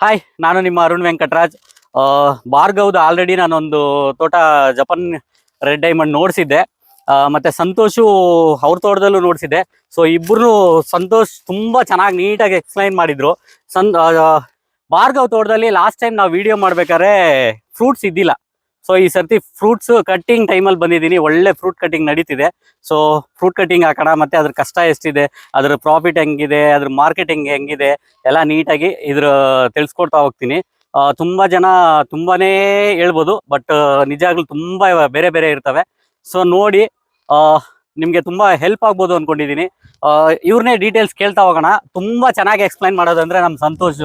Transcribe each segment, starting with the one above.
Hi, ನಾನು ನಿಮ್ಮ Arun Venkataraj. ಭಾರ್ಗವ್ದು already ನಾನೊಂದು ತೋಟ ಜಪಾನ್ ರೆಡ್ ಡೈಮಂಡ್ ನೋಡಿಸಿದ್ದೆ. ಮತ್ತೆ ಸಂತೋಷು ಅವ್ರ ತೋಟದಲ್ಲೂ ನೋಡಿಸಿದ್ದೆ. ಸೊ ಇಬ್ರು ಸಂತೋಷ್ ತುಂಬಾ ಚೆನ್ನಾಗಿ ನೀಟಾಗಿ ಎಕ್ಸ್ಪ್ಲೈನ್ ಮಾಡಿದ್ರು. ಭಾರ್ಗವ್ ತೋಟದಲ್ಲಿ ಲಾಸ್ಟ್ ಟೈಮ್ ನಾವು ವಿಡಿಯೋ ಮಾಡ್ಬೇಕಾದ್ರೆ ಫ್ರೂಟ್ಸ್ ಇದ್ದಿಲ್ಲ. ಸೊ ಈ ಸರ್ತಿ ಫ್ರೂಟ್ಸ್ ಕಟ್ಟಿಂಗ್ ಟೈಮಲ್ಲಿ ಬಂದಿದ್ದೀನಿ. ಒಳ್ಳೆ ಫ್ರೂಟ್ ಕಟ್ಟಿಂಗ್ ನಡೀತಿದೆ. ಸೊ ಫ್ರೂಟ್ ಕಟ್ಟಿಂಗ್ ಹಾಕೋಣ, ಮತ್ತೆ ಅದ್ರ ಕಷ್ಟ ಎಷ್ಟಿದೆ, ಅದ್ರ ಪ್ರಾಫಿಟ್ ಹೆಂಗಿದೆ, ಅದ್ರ ಮಾರ್ಕೆಟಿಂಗ್ ಹೆಂಗಿದೆ ಎಲ್ಲ ನೀಟಾಗಿ ತಿಳಿಸ್ಕೊಡ್ತಾ ಹೋಗ್ತೀನಿ. ತುಂಬಾ ಜನ ತುಂಬಾನೇ ಹೇಳ್ಬೋದು, ಬಟ್ ನಿಜಾಗ್ಲೂ ತುಂಬಾ ಬೇರೆ ಬೇರೆ ಇರ್ತವೆ. ಸೊ ನೋಡಿ, ನಿಮ್ಗೆ ತುಂಬಾ ಹೆಲ್ಪ್ ಆಗ್ಬೋದು ಅನ್ಕೊಂಡಿದೀನಿ. ಇವ್ರನ್ನೇ ಡೀಟೇಲ್ಸ್ ಕೇಳ್ತಾ ಹೋಗೋಣ. ತುಂಬಾ ಚೆನ್ನಾಗಿ ಎಕ್ಸ್ಪ್ಲೈನ್ ಮಾಡೋದಂದ್ರೆ ನಮ್ ಸಂತೋಷ್.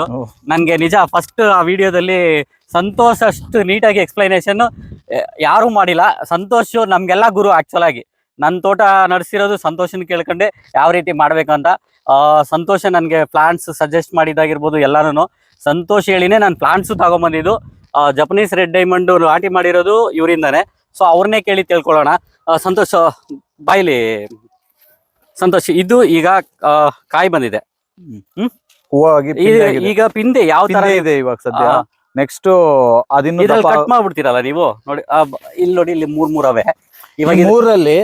ನನ್ಗೆ ನಿಜ ಫಸ್ಟ್ ಆ ವಿಡಿಯೋದಲ್ಲಿ ಸಂತೋಷ್ ಅಷ್ಟು ನೀಟಾಗಿ ಎಕ್ಸ್ಪ್ಲೈನೇಷನ್ ಯಾರು ಮಾಡಿಲ್ಲ. ಸಂತೋಷ್ ನಮ್ಗೆಲ್ಲ ಗುರು. ಆಕ್ಚುಲ್ ಆಗಿ ನನ್ನ ತೋಟ ನಡೆಸಿರೋದು ಸಂತೋಷನ್ ಕೇಳ್ಕೊಂಡೆ ಯಾವ ರೀತಿ ಮಾಡ್ಬೇಕಂತ. ಸಂತೋಷ ನನಗೆ ಪ್ಲಾಂಟ್ಸ್ ಸಜೆಸ್ಟ್ ಮಾಡಿದಾಗಿರ್ಬೋದು ಎಲ್ಲಾನು ಸಂತೋಷ್ ಹೇಳಿನೇ ನಾನು ಪ್ಲಾಂಟ್ಸು ತಗೊಂಬಂದಿದ್ದು. ಜಪನೀಸ್ ರೆಡ್ ಡೈಮಂಡ್ ನಾಟಿ ಮಾಡಿರೋದು ಇವರಿಂದಾನೆ. ಸೊ ಅವ್ರನ್ನೇ ಕೇಳಿ ತಿಳ್ಕೊಳ್ಳೋಣ. ಸಂತೋಷ್ ಬಾಯ್ಲಿ. ಸಂತೋಷ್, ಇದು ಈಗ ಕಾಯಿ ಬಂದಿದೆ. ಈಗ ಪಿಂದೆ ಯಾವ ತರ ಇದೆ ಇವಾಗ ಸದ್ಯ? ನೆಕ್ಸ್ಟ್ ಅದನ್ನ ಕಟ್ ಮಾಡ್ಬಿಡ್ತೀರಲ್ಲ ನೀವು. ನೋಡಿ ಇಲ್ಲಿ ನೋಡಿ, ಇಲ್ಲಿ ಮೂರವೇ. ಇವಾಗ ಮೂರಲ್ಲಿ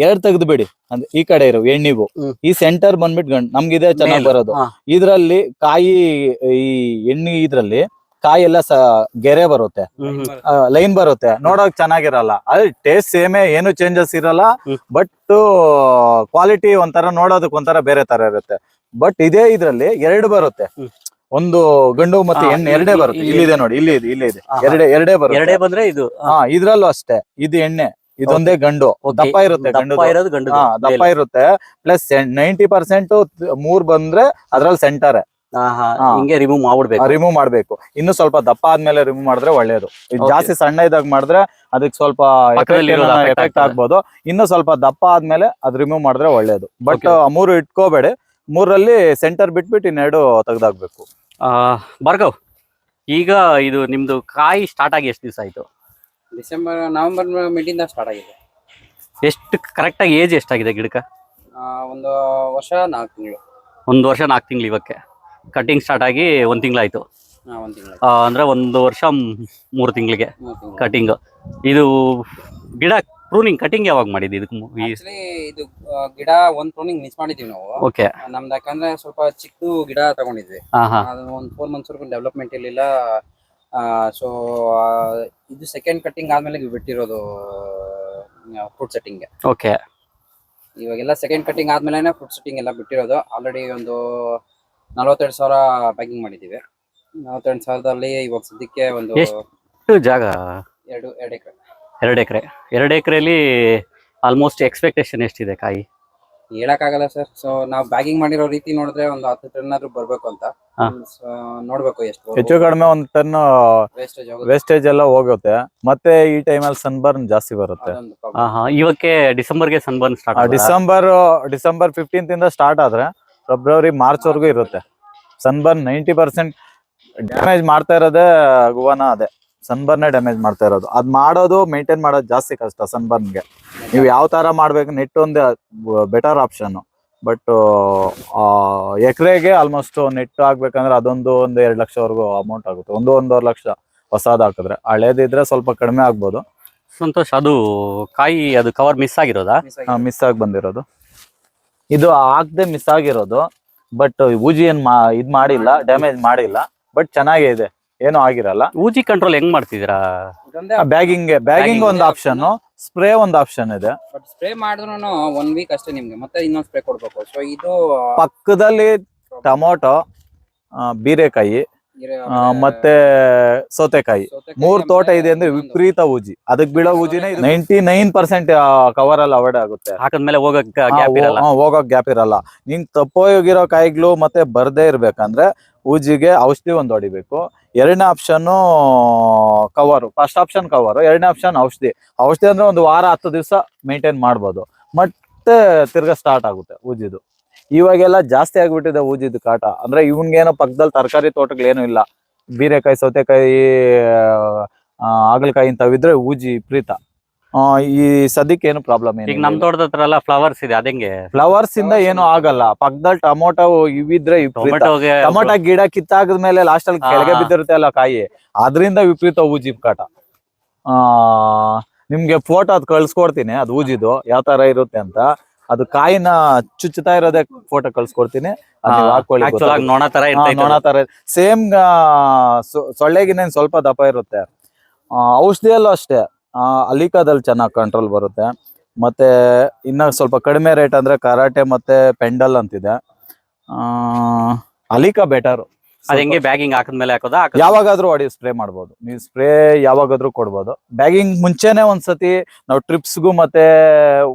ಎರಡ್ ತೆಗೆದು ಬಿಡಿ. ಅಂದ್ರೆ ಈ ಕಡೆ ಇರೋ ಎಣ್ಣಿಗೂ ಈ ಸೆಂಟರ್ ಬಂದ್ಬಿಟ್ಟು ಗಂಡು ನಮ್ಗಿದೆ ಚೆನ್ನಾಗಿ ಬರೋದು. ಇದ್ರಲ್ಲಿ ಕಾಯಿ, ಈ ಎಣ್ಣಿ ಇದ್ರಲ್ಲಿ ಕಾಯಿ ಎಲ್ಲ ಗೆರೆ ಬರುತ್ತೆ, ಲೈನ್ ಬರುತ್ತೆ, ನೋಡೋಕ್ ಚೆನ್ನಾಗಿರಲ್ಲ. ಅದೇ ಟೇಸ್ಟ್ ಸೇಮೇ, ಏನು ಚೇಂಜಸ್ ಇರಲ್ಲ. ಬಟ್ ಕ್ವಾಲಿಟಿ ಒಂಥರ ನೋಡೋದಕ್ ಒಂಥರ ಬೇರೆ ತರ ಇರುತ್ತೆ. ಬಟ್ ಇದೇ ಇದ್ರಲ್ಲಿ ಎರಡು ಬರುತ್ತೆ, ಒಂದು ಗಂಡು ಮತ್ತೆ ಹೆಣ್ಣು ಎರಡೇ ಬರುತ್ತೆ. ಇಲ್ಲಿದೆ ನೋಡಿ, ಇಲ್ಲಿ ಇದೆ ಎರಡೇ ಬರುತ್ತೆ. ಎರಡೇ ಬಂದ್ರೆ ಇದು ಇದ್ರಲ್ಲೂ ಅಷ್ಟೇ. ಇದು ಎಣ್ಣೆ, ಇದೊಂದೇ ಗಂಡು. ದಪ್ಪ ಇರುತ್ತೆ, ದಪ್ಪ ಇರುತ್ತೆ. ಪ್ಲಸ್ 90% ಮೂರ್ ಬಂದ್ರೆ ಅದ್ರಲ್ಲಿ ಸೆಂಟರ್ ಹಿಂಗೆ ರಿಮೂವ್ ಮಾಡ್ಬೇಕು. ಇನ್ನು ಸ್ವಲ್ಪ ದಪ್ಪ ಆದ್ಮೇಲೆ ರಿಮೂವ್ ಮಾಡಿದ್ರೆ ಒಳ್ಳೇದು. ಜಾಸ್ತಿ ಸಣ್ಣ ಇದಾಗ ಮಾಡಿದ್ರೆ ಅದಕ್ಕೆ ಸ್ವಲ್ಪ ಎಫೆಕ್ಟ್ ಆಗ್ಬೋದು. ಇನ್ನು ಸ್ವಲ್ಪ ದಪ್ಪ ಆದ್ಮೇಲೆ ಅದ್ ರಿಮೂವ್ ಮಾಡಿದ್ರೆ ಒಳ್ಳೇದು. ಬಟ್ ಮೂರು ಇಟ್ಕೋಬೇಡಿ. ಮೂರಲ್ಲಿ ಸೆಂಟರ್ ಬಿಟ್ಬಿಟ್ಟು ಇನ್ನೆರಡು ತೆಗ್ದಾಕ್ಬೇಕು. ಭಾರ್ಗವ್, ಈಗ ಇದು ನಿಮ್ದು ಕಾಯಿ ಸ್ಟಾರ್ಟ್ ಆಗಿ ಎಷ್ಟು ದಿವಸ ಆಯ್ತು? ನವೆಂಬರ್ ಮಿಡಿಂದ ಸ್ಟಾರ್ಟ್ ಆಗಿದೆ. ಎಷ್ಟು ಕರೆಕ್ಟ್ ಆಗಿ ಏಜ್ ಎಷ್ಟಾಗಿದೆ ಗಿಡಕ್ಕೆ? ಒಂದು ವರ್ಷ 4 ತಿಂಗಳು. 1 ವರ್ಷ 4 ತಿಂಗಳು. ಇವಕ್ಕೆ ಕಟಿಂಗ್ ಸ್ಟಾರ್ಟ್ ಆಗಿ 1 ತಿಂಗಳಾಯ್ತು. ಅಂದ್ರೆ 1 ವರ್ಷ 3 ತಿಂಗಳಿಗೆ ಕಟಿಂಗ್. ಇದು ಗಿಡ ಪ್ರೂನಿಂಗ್ ಕಟಿಂಗ್ ಯಾವಾಗ ಮಾಡಿದ್ವಿ? ಇದು ಗಿಡ ಒಂದ್ ಪ್ರೂನಿಂಗ್ ಮಿಸ್ ಮಾಡಿದೀವಿ ನಾವು. ಓಕೆ. ನಮ್ದು ಯಾಕಂದ್ರೆ ಸ್ವಲ್ಪ ಚಿಕ್ಕ ಗಿಡ ತಗೊಂಡಿದ್ವಿ. ಅದು ಒಂದು 4 ಮಂತ್ಸ್ ವರೆಗೂ ಡೆವಲಪ್ಮೆಂಟ್ ಇರ್ಲಿಲ್ಲ. ಸೊ ಇದು ಸೆಕೆಂಡ್ ಕಟಿಂಗ್ ಆದ್ಮೇಲೆ ಬಿಟ್ಟಿರೋದು ಫ್ರೂಟ್ ಸೆಟ್ಟಿಂಗ್. ಓಕೆ. ಇವಾಗೆಲ್ಲ ಸೆಕೆಂಡ್ ಕಟಿಂಗ್ ಆದ್ಮೇಲೆ ಫ್ರೂಟ್ ಸೆಟ್ಟಿಂಗ್ ಎಲ್ಲ ಬಿಟ್ಟಿರೋದು. ಆಲ್ರೆಡಿ ಒಂದು 42,000 ಪ್ಯಾಕಿಂಗ್ ಮಾಡಿದೀವಿ. 42,000ದಲ್ಲಿ ಇವಾಗ ಸದ್ಯಕ್ಕೆ ಒಂದು ಎಷ್ಟು ಜಾಗ? 2 ಎಕರೆ. 2 ಎಕರೆ. 2 ಎಕರೆಲಿ ಆಲ್ಮೋಸ್ಟ್ ಎಕ್ಸ್ಪೆಕ್ಟೇಷನ್ ಎಷ್ಟಿದೆ ಕಾಯಿ? ಹೇಳಕ್ಕಾಗಲ್ಲ ಸರ್. ಸೊ ನಾವು ಬ್ಯಾಗಿಂಗ್ ಮಾಡಿರೋ ರೀತಿ ನೋಡಿದ್ರೆ ಒಂದು 10 ಟನ್ ಆದ್ರೂ ಬರ್ಬೇಕು ಅಂತ. ನೋಡ್ಬೇಕು ಎಷ್ಟು ಹೆಚ್ಚು ಕಡಿಮೆ 1 ಟನ್ ವೇಸ್ಟೇಜ್ ಎಲ್ಲ ಹೋಗುತ್ತೆ. ಮತ್ತೆ ಈ ಟೈಮಲ್ಲಿ ಸನ್ಬರ್ನ್ ಜಾಸ್ತಿ ಬರುತ್ತೆ. ಇವಕ್ಕೆ ಡಿಸೆಂಬರ್ಗೆ ಸನ್ಬರ್ನ್ ಸ್ಟಾರ್ಟ್. ಡಿಸೆಂಬರ್ 15th ಇಂದ ಸ್ಟಾರ್ಟ್ ಆದ್ರೆ ಫೆಬ್ರವರಿ ಮಾರ್ಚ್ ವರೆಗೂ ಇರುತ್ತೆ. ಸನ್ಬರ್ನ್ 90% ಡ್ಯಾಮೇಜ್ ಮಾಡ್ತಾ ಇರೋದೇ ಗುವಾನ. ಅದೇ ಸನ್ಬರ್ನೇ ಡ್ಯಾಮೇಜ್ ಮಾಡ್ತಾ ಇರೋದು. ಅದ್ ಮಾಡೋದು ಮೇಂಟೈನ್ ಮಾಡೋದು ಜಾಸ್ತಿ ಕಷ್ಟ ಸನ್ಬರ್ನ್ಗೆ. ನೀವು ಯಾವ ತರ ಮಾಡ್ಬೇಕು, ನೆಟ್ ಒಂದು ಬೆಟರ್ ಆಪ್ಷನ್. ಬಟ್ ಎಕರೆಗೆ ಆಲ್ಮೋಸ್ಟ್ ನೆಟ್ ಆಗ್ಬೇಕಂದ್ರೆ ಅದೊಂದು 1-2 ಲಕ್ಷವರೆಗೂ ಅಮೌಂಟ್ ಆಗುತ್ತೆ. 1-1.5 ಲಕ್ಷ ಹೊಸದ್ ಹಾಕಿದ್ರೆ. ಹಳೇದಿದ್ರೆ ಸ್ವಲ್ಪ ಕಡಿಮೆ ಆಗ್ಬೋದು. ಸಂತೋಷ್, ಅದು ಕಾಯಿ ಅದು ಕವರ್ ಮಿಸ್ ಆಗಿರೋದಾ? ಮಿಸ್ ಆಗಿ ಬಂದಿರೋದು. ಇದು ಆಗದೆ ಮಿಸ್ ಆಗಿರೋದು. ಬಟ್ ಊಜಿ ಏನ್ ಇದ್ ಮಾಡಿಲ್ಲ, ಡ್ಯಾಮೇಜ್ ಮಾಡಿಲ್ಲ. ಬಟ್ ಚೆನ್ನಾಗೇ ಇದೆ, ಏನೂ ಆಗಿರಲ್ಲ. ಊಜಿ ಕಂಟ್ರೋಲ್ ಹೆಂಗ್ ಮಾಡ್ತಿದ್ದೀರಾ? ಬ್ಯಾಗಿಂಗ್ ಒಂದು ಆಪ್ಷನ್, ಸ್ಪ್ರೇ ಒಂದು ಆಪ್ಷನ್ ಇದೆ. ಬಟ್ ಸ್ಪ್ರೇ ಮಾಡಿದ್ರು 1 ವೀಕ್ ಅಷ್ಟೇ ನಿಮ್ಗೆ, ಮತ್ತೆ ಇನ್ನೊಂದು ಸ್ಪ್ರೇ ಕೊಡ್ಬೇಕು. ಸೊ ಇದು ಪಕ್ಕದಲ್ಲಿ ಟೊಮೊಟೊ, ಬೀರೆಕಾಯಿ ಮತ್ತೆ ಸೌತೆಕಾಯಿ 3 ತೋಟ ಇದೆ ಅಂದ್ರೆ ವಿಪರೀತ ಊಜಿ. ಅದಕ್ಕೆ ಬೀಳೋ ಊಜಿನೇ 99% ಕವರ್ ಅಲ್ಲಿ ಅವಾಯ್ಡ್ ಆಗುತ್ತೆ. ಹಾಕದ್ಮೇಲೆ ಹೋಗಕ್ ಗ್ಯಾಪ್ ಇರಲ್ಲ. ನಿಂಗ್ ತಪ್ಪೋಗಿರೋ ಕಾಯಿಗಳು ಮತ್ತೆ ಬರ್ದೇ ಇರ್ಬೇಕಂದ್ರೆ ಊಜಿಗೆ ಔಷಧಿ ಒಂದು ಹೊಡಿಬೇಕು. 2ನೇ option cover. First option cover, 2ನೇ ಆಪ್ಷನ್ ಔಷಧಿ. ಔಷಧಿ ಅಂದ್ರೆ 1 ವಾರ 10 ದಿವಸ ಮೇಂಟೈನ್ ಮಾಡ್ಬೋದು. ಮತ್ತೆ ತಿರ್ಗಾ ಸ್ಟಾರ್ಟ್ ಆಗುತ್ತೆ ಊಜಿದು. ಇವಾಗೆಲ್ಲ ಜಾಸ್ತಿ ಆಗ್ಬಿಟ್ಟಿದೆ ಊಜಿದ್ ಕಾಟ. ಅಂದ್ರೆ ಇವನ್ಗೇನೋ ಪಕ್ಕದಲ್ಲಿ ತರಕಾರಿ ತೋಟಗಳೇನು ಇಲ್ಲ. ಬೀರೆಕಾಯಿ, ಸೌತೆಕಾಯಿ, ಹಾಗಲಕಾಯಿ ಇಂಥವಿದ್ರೆ ಊಜಿ ಪ್ರೀತ. ಈ ಸದ್ಯಕ್ಕೆ ಏನು ಪ್ರಾಬ್ಲಮ್ ಈಗ ನಮ್ ತೋಟದ ಹತ್ರ ಎಲ್ಲ ಫ್ಲವರ್ಸ್ ಇದೆ ಅದಂಗೆ ಫ್ಲವರ್ಸ್ ಇಂದ ಏನು ಆಗಲ್ಲ. ಪಕ್ಕದಲ್ಲಿ ಟೊಮೊಟೊ ಇವಿದ್ರೆ ಟೊಮೆಟೊಗೆ ಟೊಮೊಟೊ ಗಿಡ ಕಿತ್ತಾಗದ್ಮೇಲೆ ಲಾಸ್ಟ್ ಅಲ್ಲಿ ಕೆಳಗೆ ಬಿದ್ದಿರುತ್ತೆ ಅಲ್ಲ ಕಾಯಿ, ಅದರಿಂದ ವಿಪರೀತ ಊಜಿಪ್ ಕಾಟ. ನಿಮ್ಗೆ ಫೋಟೋ ಅದ್ ಕಳ್ಸ್ಕೊಡ್ತೀನಿ, ಅದು ಊಜಿದು ಯಾವ ತರ ಇರುತ್ತೆ ಅಂತ. ಅದು ಕಾಯಿನ ಚುಚ್ಚುತ್ತಾ ಇರೋದೇ ಫೋಟೋ ಕಳ್ಸ್ಕೊಡ್ತೀನಿ, ನೊಣ ತರ ನೊಣ ತರ ಸೇಮ್. ಸೊಳ್ಳೆಗಿನ ಸ್ವಲ್ಪ ದಪ್ಪ ಇರುತ್ತೆ. ಔಷಧಿಯಲ್ಲೂ ಅಷ್ಟೇ, ಅಲಿಕಾದಲ್ಲಿ ಚೆನ್ನಾಗಿ ಕಂಟ್ರೋಲ್ ಬರುತ್ತೆ. ಮತ್ತೆ ಇನ್ನ ಸ್ವಲ್ಪ ಕಡಿಮೆ ರೇಟ್ ಅಂದ್ರೆ ಕರಾಟೆ ಮತ್ತೆ ಪೆಂಡಲ್ ಅಂತಿದೆ. ಅಲಿಕಾ ಬೆಟರ್. ಅದ್ ಹೆಂಗೆ ಬ್ಯಾಗಿಂಗ್ ಹಾಕಿದ್ಮೇಲೆ ಹಾಕೋದಾ? ಯಾವಾಗಾದ್ರೂ ಹೊಡಿ ಸ್ಪ್ರೇ ಮಾಡ್ಬೋದು ನೀವು, ಸ್ಪ್ರೇ ಯಾವಾಗಾದ್ರೂ ಕೊಡ್ಬೋದು. ಬ್ಯಾಗಿಂಗ್ ಮುಂಚೆನೆ ಒಂದ್ಸತಿ ನಾವು ಟ್ರಿಪ್ಸ್ಗೂ ಮತ್ತೆ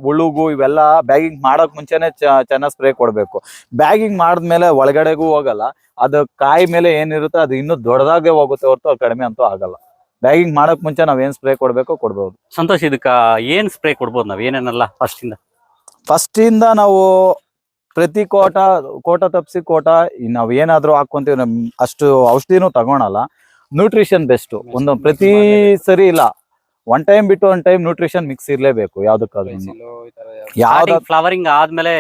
ಹುಳುಗೂ ಇವೆಲ್ಲ ಬ್ಯಾಗಿಂಗ್ ಮಾಡಕ್ ಮುಂಚೆನೆ ಚೆನ್ನಾಗಿ ಸ್ಪ್ರೇ ಕೊಡ್ಬೇಕು. ಬ್ಯಾಗಿಂಗ್ ಮಾಡಿದ್ಮೇಲೆ ಒಳಗಡೆಗೂ ಹೋಗಲ್ಲ, ಅದು ಕಾಯಿ ಮೇಲೆ ಏನಿರುತ್ತೆ ಅದು ಇನ್ನೂ ದೊಡ್ಡದಾಗೆ ಹೋಗುತ್ತೆ ಹೊರತು ಅದು ಕಡಿಮೆ ಅಂತೂ ಆಗಲ್ಲ. ಬ್ಯಾಗಿಂಗ್ ಮಾಡಕ್ ಮುಂಚೆ ನಾವ್ ಏನ್ ಸ್ಪ್ರೇ ಕೊಡ್ಬೇಕು ಕೊಡ್ಬೋದು. ಸಂತೋಷ್, ಇದಕ್ಕ ಏನ್ ಸ್ಪ್ರೇ ಕೊಡ್ಬೋದು ನಾವ್, ಏನೇನಲ್ಲ ಫಸ್ಟ್ ಇಂದ ನಾವು ಪ್ರತಿ ಕೋಟ ತಪ್ಸಿ ನಾವ್ ಏನಾದ್ರೂ ಹಾಕೊಂತೀವಿ, ಅಷ್ಟು ಔಷಧಿನೂ ತಗೊಳಲ್ಲ. Nutrition best. ಪ್ರತಿ ಸರಿ ಇಲ್ಲ, ಒನ್ ಟೈಮ್ ಬಿಟ್ಟು ಒನ್ ಟೈಮ್ ನ್ಯೂಟ್ರಿಷನ್ ಮಿಕ್ಸ್ ಇರ್ಲೇಬೇಕು ಯಾವ್ದಕ್ಕಾದ್ರೂ. ಫ್ಲವರಿಂಗ್ ಆದ್ಮೇಲೆ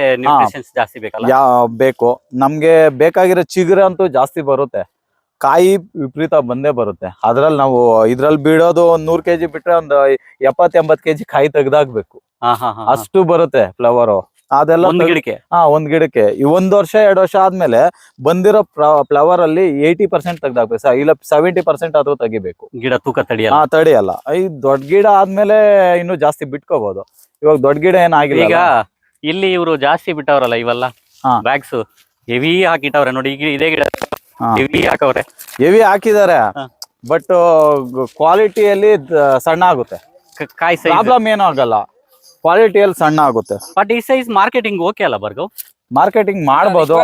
ಜಾಸ್ತಿ ಬೇಕಲ್ಲ? ಬೇಕು. ನಮ್ಗೆ ಬೇಕಾಗಿರೋ ಚಿಗುರು ಅಂತೂ ಜಾಸ್ತಿ ಬರುತ್ತೆ, ಕಾಯಿ ವಿಪರೀತ ಬಂದೇ ಬರುತ್ತೆ. ಅದ್ರಲ್ಲಿ ನಾವು ಇದ್ರಲ್ಲಿ ಬಿಡೋದು 100 kg ಬಿಟ್ರೆ ಒಂದು 70-80 kg ಕಾಯಿ ತೆಗ್ದಾಕ್ಬೇಕು, ಅಷ್ಟು ಬರುತ್ತೆ ಫ್ಲವರ್. ಅದೆಲ್ಲ ಒಂದ್ ಗಿಡಕ್ಕೆ 1 ವರ್ಷ 2 ವರ್ಷ ಆದ್ಮೇಲೆ ಬಂದಿರೋ ಫ್ಲವರ್ ಅಲ್ಲಿ 80% ತೆಗ್ದಾಕ್ಬೇಕು, ಇಲ್ಲ 70% ಆದ್ರೂ ತೆಗಿಬೇಕು. ಗಿಡ ತೂಕ ತಡಿಯಲ್ಲ. ಈ ದೊಡ್ಡ ಗಿಡ ಆದ್ಮೇಲೆ ಇನ್ನು ಜಾಸ್ತಿ ಬಿಟ್ಕೋಬಹುದು. ಇವಾಗ ದೊಡ್ಡ ಗಿಡ ಏನಾಗಿಲ್ಲ. ಈಗ ಇಲ್ಲಿ ಇವರು ಜಾಸ್ತಿ ಬಿಟ್ಟವ್ರಲ್ಲ ಇವೆಲ್ಲ ಬ್ಯಾಗ್ಸ್ ಹೆವಿ ಹಾಕಿಟ್ಟವ್ರೆ ನೋಡಿ. ಈಗ ಇದೇ ಗಿಡ ಹೆವಿ ಹಾಕಿದ್ದಾರೆ, ಬಟ್ ಕ್ವಾಲಿಟಿಯಲ್ಲಿ ಸಣ್ಣ ಆಗುತ್ತೆ. ಕಾಯಿ ಪ್ರಾಬ್ಲಮ್ ಏನೂ ಆಗಲ್ಲ, ಕ್ವಾಲಿಟಿಯಲ್ಲಿ ಸಣ್ಣ ಆಗುತ್ತೆ. ಬಟ್ ಈ ಸೈಜ್ ಮಾರ್ಕೆಟಿಂಗ್ ಓಕೆ ಅಲ್ಲ ಭಾರ್ಗವ್? ಮಾರ್ಕೆಟಿಂಗ್ ಮಾಡ್ಬೋದು.